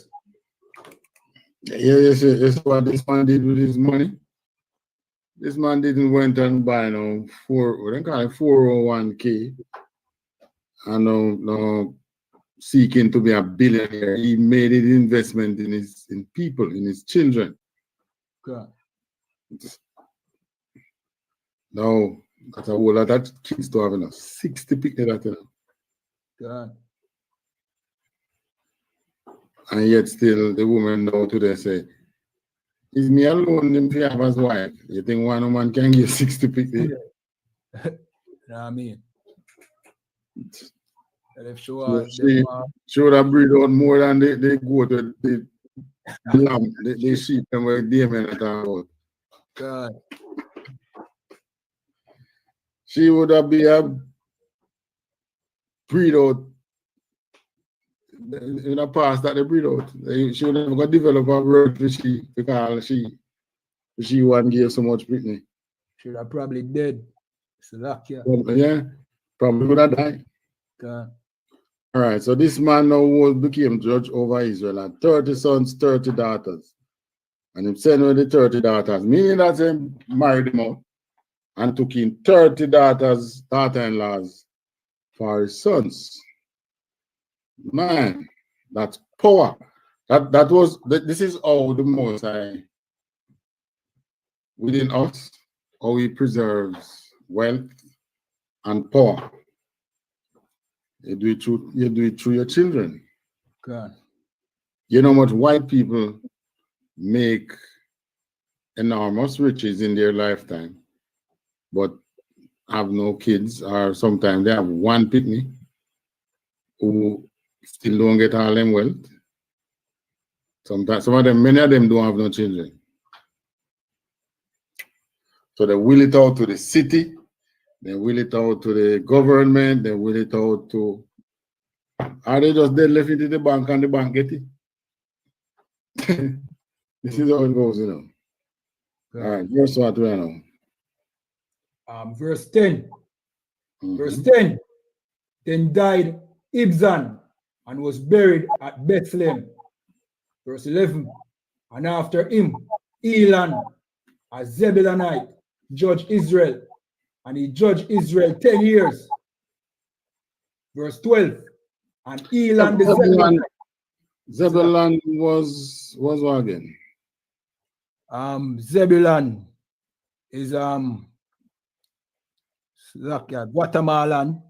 Yeah, yes, what this man did with his money. This man didn't went and buy no 401k and no seeking to be a billionaire. He made an investment in people, in his children. God. No, that's a whole lot of kids to have enough. 60 people that you know. God. And yet still the woman now today say, is me alone if you have his wife? You think one woman can give 60 people? You know what I mean? She would have breed out more than they go to the lamb, the sheep and where they men are talking about. God. she would have been a breed out in the past that they breed out. She would never got develop a word for she because she wouldn't give so much Britney. Should have probably dead. So lucky. Yeah, probably would have died. God. All right, so this man now became judge over Israel and 30 sons, 30 daughters. And he sent away the 30 daughters, meaning that he married them out and took in 30 daughters, daughter-in-laws for his sons. Man, that's power. This is how the Most High within us, how he preserves wealth and power. You do it through your children. God. You know how much white people make enormous riches in their lifetime, but have no kids, or sometimes they have one picnic who still don't get all them wealth. Sometimes some of them, many of them don't have no children. So they will it out to the city, they will it out to the government, they will it out to, are they just dead left it in the bank and the bank get it? This is how it goes, you know. God. All right, verse what we are now. Verse 10. Verse 10. Then died Ibzan and was buried at Bethlehem. Verse 11. And after him, Elan, a Zebulonite, judged Israel, and he judged Israel 10 years. Verse 12. And Elan the Zebulonite. Zebulon was what again? Zebulon is Guatemalan.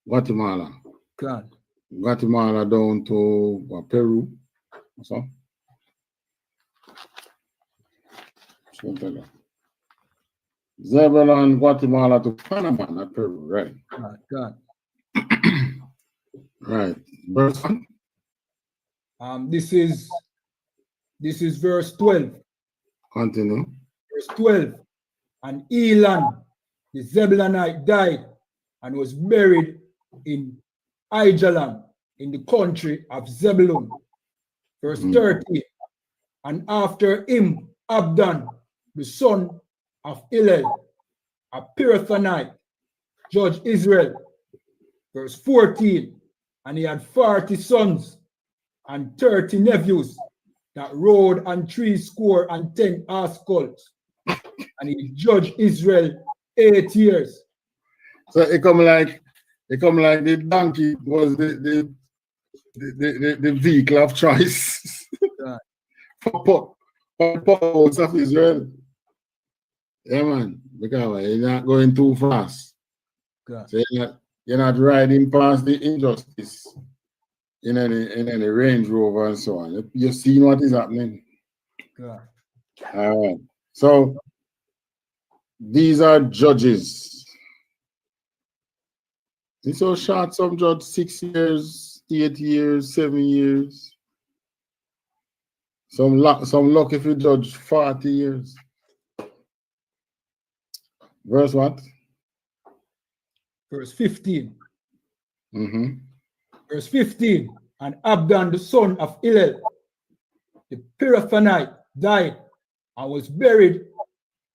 Guatemala. God. Guatemala down to Peru. So. Zebulon, Guatemala to Panama, not Peru, right? God. Right. Verse 1. This is verse 12. Continue. Verse 12. And Elan, the Zebulonite, died and was buried in Aijalon, in the country of Zebulun. Verse 13. And after him, Abdan, the son of Hillel, a Pirathonite, judged Israel. Verse 14. And he had 40 sons and 30 nephews that rode on 70 ass colts. And he judged Israel 8 years. So it come like the donkey was the vehicle of choice for powers of Israel. Yeah, man, because you're not going too fast. So you're not riding past the injustice in any Range Rover and so on. You're seeing what is happening. God. All right. So these are judges. It's so short, some judge 6 years, 8 years, 7 years. Some luck if you judge 40 years. Verse what? Verse 15. Mm-hmm. Verse 15. And Abdan, the son of Hillel, the Pirathonite, died and was buried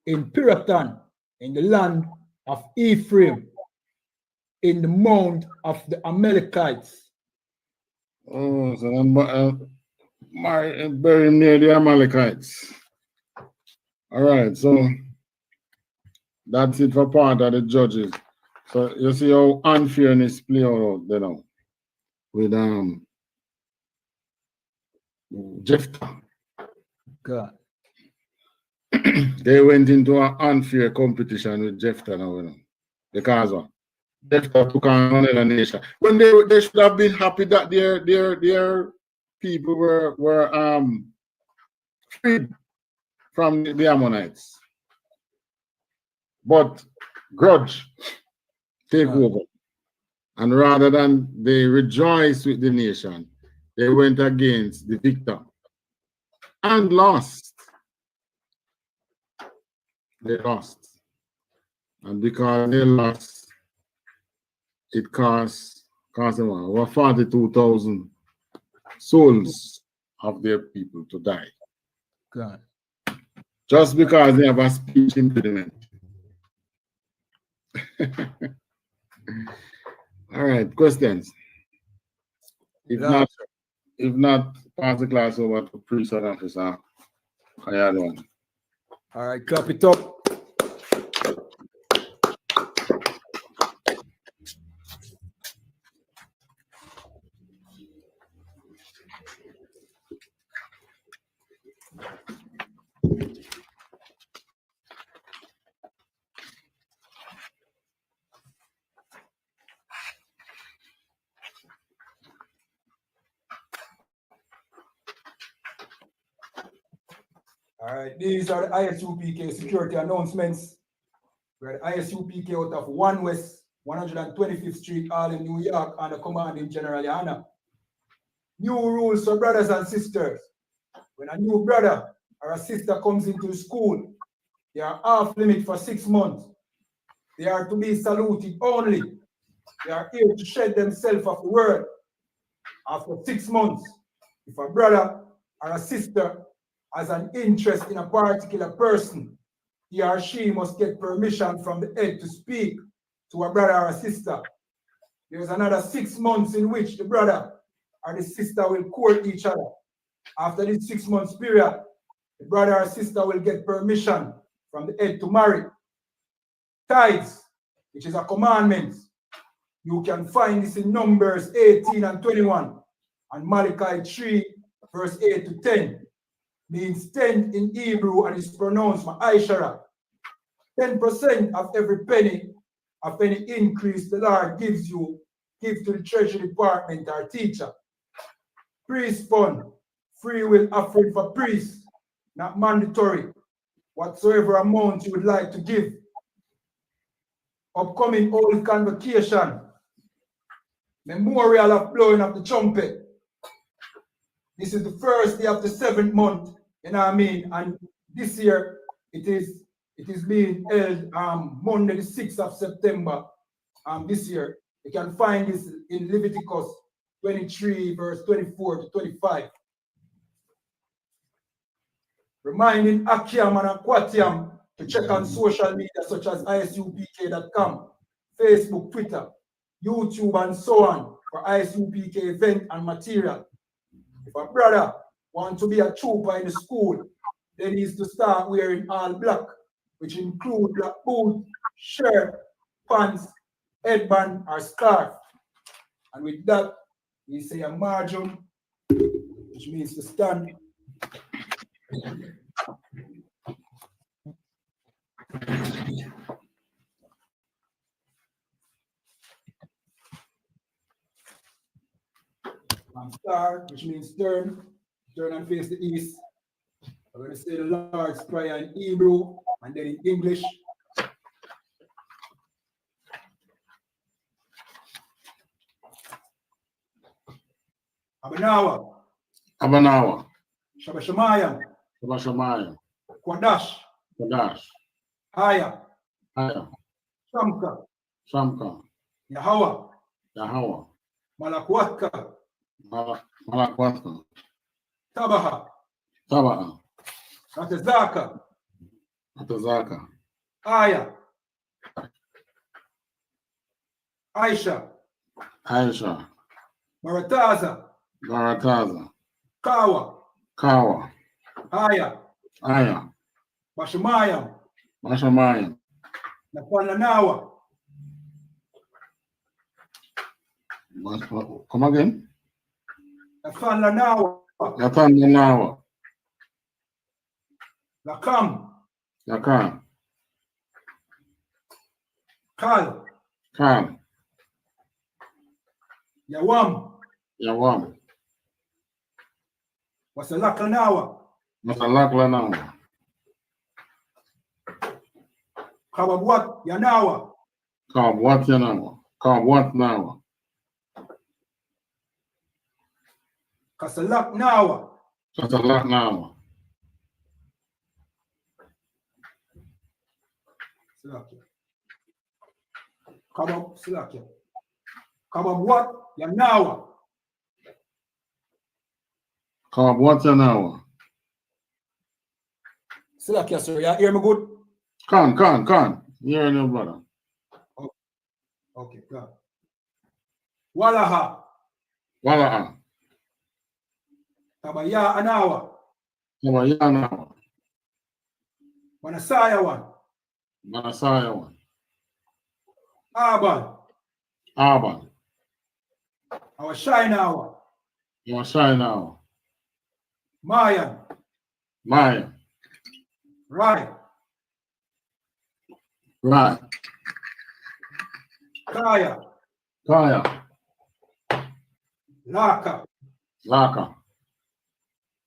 in Pirathon, in the land of Ephraim, in the mount of the Amalekites. Oh, so I'm buried near the Amalekites. All right, so that's it for part of the judges. So you see how unfairness play out there now with Jephthah. God. They went into an unfair competition with Jephthah now, you know, because what? Jephthah took on another nation. When they should have been happy that their people were freed from the Ammonites. But grudge take over. And rather than they rejoice with the nation, they went against the victor and lost. They lost. And because they lost, it cost them over 42,000 souls of their people to die. God. Just because they have a speech impediment. All right, questions? If not, pass the class over to Prison Officer Kayadwan. All right, clap it up. All right, these are the ISUPK security announcements. We're the ISUPK out of 1 West, 125th Street, Harlem, New York, under commanding General YAHANNA. New rules for brothers and sisters. When a new brother or a sister comes into the school, they are off limit for 6 months. They are to be saluted only. They are here to shed themselves of the word. After 6 months, if a brother or a sister has an interest in a particular person, he or she must get permission from the head to speak to a brother or a sister. There's another 6 months in which the brother or the sister will court each other. After this 6 months period, the brother or sister will get permission from the head to marry. Tithes, which is a commandment, you can find this in Numbers 18 and 21, and Malachi 3, verse 8 to 10. Means 10 in Hebrew and is pronounced Ma'aishara. 10% of every penny of any increase the Lord gives you, give to the treasury department or teacher. Priest fund, free will offering for priests, not mandatory. Whatsoever amount you would like to give. Upcoming Holy Convocation, memorial of blowing of the trumpet. This is the first day of the 7th month, you know what I mean? And this year it is being held Monday the 6th of September this year. You can find this in Leviticus 23 verse 24 to 25. Reminding Akiam and Aquatiam to check on social media such as ISUPK.com, Facebook, Twitter, YouTube, and so on for ISUPK event and material. If a brother wants to be a trooper in the school, then he needs to start wearing all black, which include black boots, shirt, pants, headband, or scarf. And with that, we say a margin, which means to stand. And star, which means turn and face the east. I'm going to say the Lord's Prayer in Hebrew and then in English. Abanawa. Abanawa. Shabashamayam. Shabashamayam. Kwadash. Kwadash. Haya. Haya. Shamka. Shamka. Yahawa. Yahawa. Malakwatka. Malakwatka. Tabaha. Tabaha. Atazaka. Atazaka. Aya. Aisha. Aisha. Marataza. Marataza. Kawa. Kawa. Aya. Aya. Bashamayam. Bashamayam. Napananawa. Come again? Napananawa. Napananawa. Lakam. Lakam. Kal. Kal. Yawam. Yawam. Wasalaklanawa. Wasalaklanawa. Kawabwat Yanawa. Kawabwat Yanawa. Kawabwat Nawa. Kasalak Nawa. Kasalak Nawa. Come up, Slakia. Come up what? Yanawa. Come up what now? Slakia, sir, you hear me good? Can. Hear you, brother. Okay, good. Walaha. Tabaya anawa. Manasaya one. Aban. Our Shinawa. Mayan. Right. Kaya. Laka.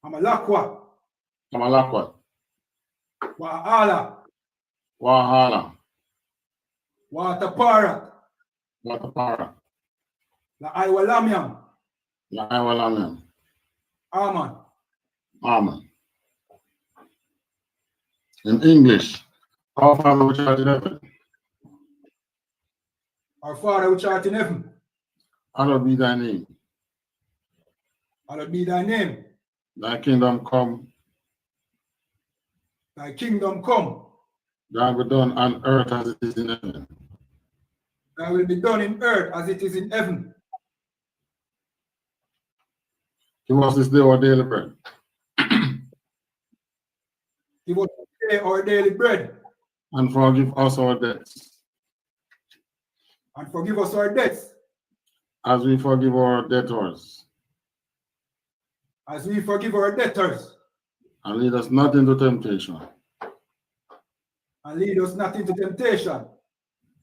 Amalakwa. Wahala. Watapara. La Iwalamiam. Aman. In English, our Father which art in heaven, Our Father which art in heaven, hallowed be thy name. Hallowed be thy name. Thy kingdom come, Thy kingdom come. thy will be done on earth as it is in heaven. Thy will be done in earth as it is in heaven. Give us this day our daily bread. Give us today our daily bread. And forgive us our debts. And forgive us our debts. As we forgive our debtors. As we forgive our debtors. And lead us not into temptation. And lead us not into temptation.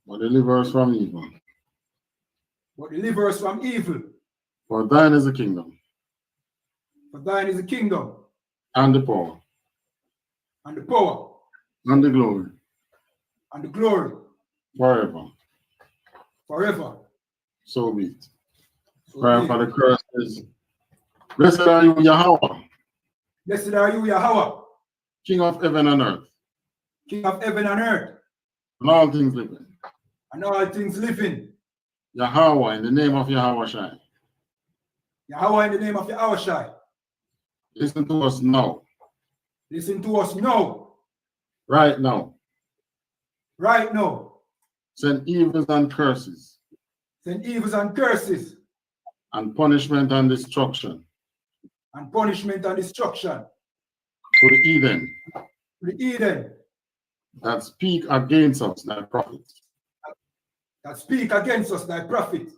But deliver us from evil. But deliver us from evil. For thine is the kingdom. For thine is the kingdom. And the power. And the power. And the glory. And the glory. Forever. Forever. So be it. So For the curse is, blessed are you, Yahweh. Blessed are you, Yahweh. King of heaven and earth. King of heaven and earth. And all things living. And all things living. Yahweh, in the name of Yahweh Shai. Yahweh, in the name of Yahweh Shai. Listen to us now. Listen to us now. Right now. Right now. Send evils and curses. Send evils and curses. And punishment and destruction. And punishment and destruction. To the Eden. To the Eden. That speak against us, thy prophets. That speak against us, thy prophet.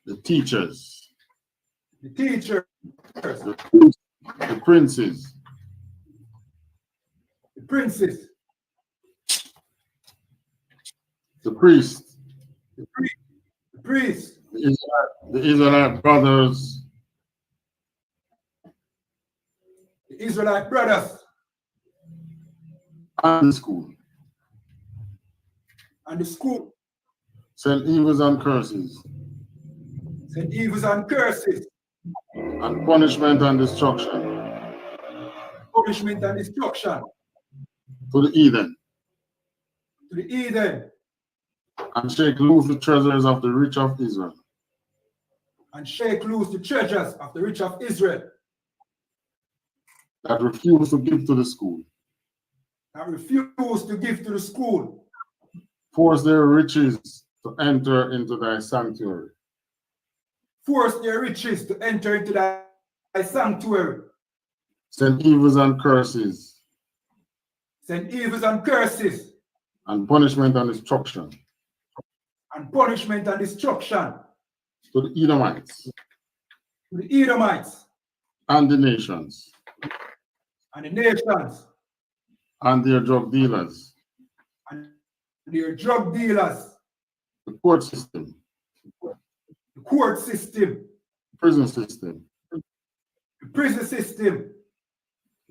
The teachers. The teachers. The princes. The princes. The priests. The priests. The Israelite brothers. The Israelite brothers. And the school. And the school. Send evils and curses. Send evils and curses. And punishment and destruction. Punishment and destruction. To the Eden. To the Eden. And shake loose the treasures of the rich of Israel. And shake loose the treasures of the rich of Israel. That refuse to give to the school. That refuse to give to the school. Force their riches to enter into thy sanctuary. Force their riches to enter into thy sanctuary. Send evils and curses. Send evils and curses. And punishment and destruction. And punishment and destruction. To the Edomites. To the Edomites. And the nations. And the nations. And their drug dealers. And their drug dealers. The court system. The court system. The prison system. The prison system.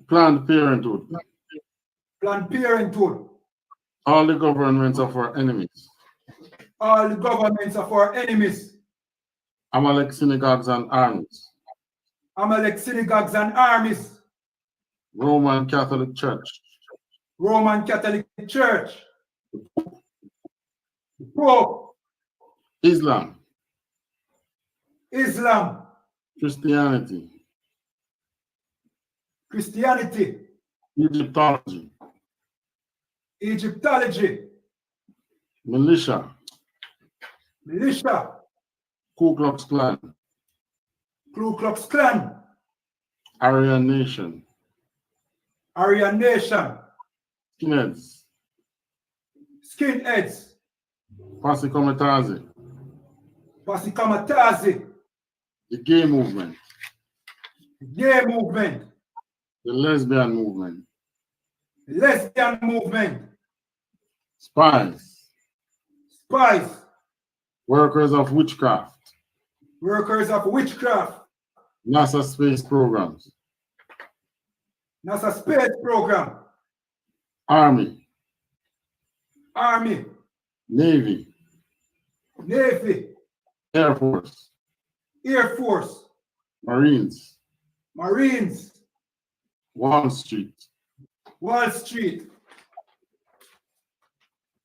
Planned Parenthood. Planned Parenthood. All the governments of our enemies. All the governments of our enemies. Amalek synagogues and armies. Amalek synagogues and armies. Roman Catholic Church. Roman Catholic Church. The Pope. Islam, Islam, Christianity, Christianity, Egyptology, Egyptology, militia, militia, Ku Klux Klan, Ku Klux Klan, Aryan Nation, Aryan Nation, skinheads, skinheads, Posse Comitazi, Posse Comitazi, the gay movement, gay movement, the lesbian movement, lesbian movement, spies, spies, workers of witchcraft, workers of witchcraft, NASA space programs, NASA space program, Army, Army, Navy, Navy, Air Force, Air Force, Marines, Marines, Wall Street, Wall Street,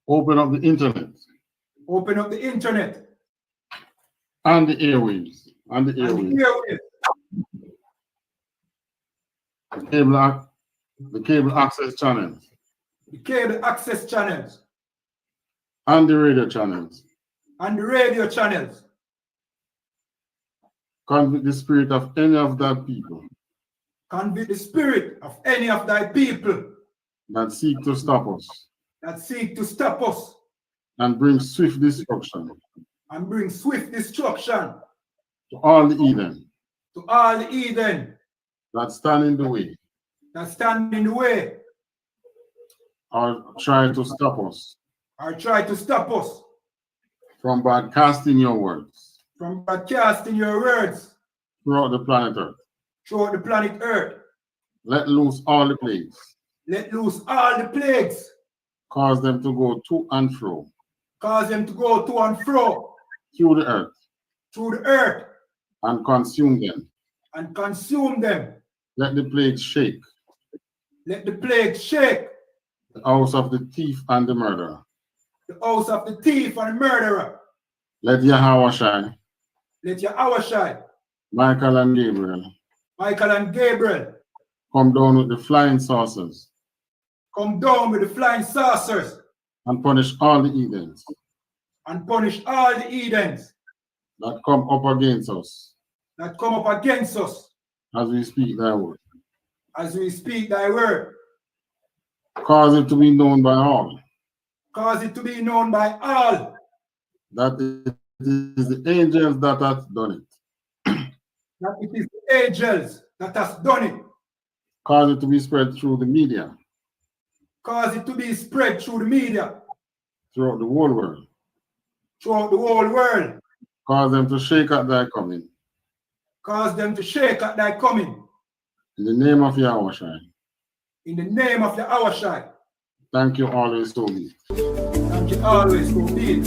open up the internet, open up the internet, and the airwaves, and the and airwaves, the cable access channels, the cable access channels, and the radio channels. and the radio channels. Convict the spirit of any of thy people Convict the spirit of any of thy people that seek to stop us that seek to stop us and bring swift destruction and bring swift destruction to all the heathen to all the heathen that stand in the way that stand in the way or try to stop us or try to stop us from broadcasting your words from broadcasting your words throughout the planet Earth. throughout the planet Earth. Let loose all the plagues, Let loose all the plagues, cause them to go to and fro cause them to go to and fro through the earth and consume them. and consume them. Let the plagues shake Let the plague shake the house of the thief and the murderer. the house of the thief and the murderer. Let Yahweh shine, Let Yahawashi, Michael and Gabriel Michael and Gabriel come down with the flying saucers come down with the flying saucers and punish all the heathens and punish all the heathens that come up against us that come up against us as we speak thy word. as we speak thy word. Cause it to be known by all Cause it to be known by all that it is the angels that hath done it. that it is the angels that has done it. Cause it to be spread through the media, Cause it to be spread through the media, throughout the whole world. throughout the whole world. Cause them to shake at thy coming. Cause them to shake at thy coming. In the name of Yahweh Shai. In the name of Yahawashi. Thank you always, so be. Thank you always, so be it.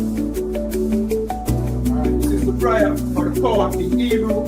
This is the prayer for the power of the Hebrew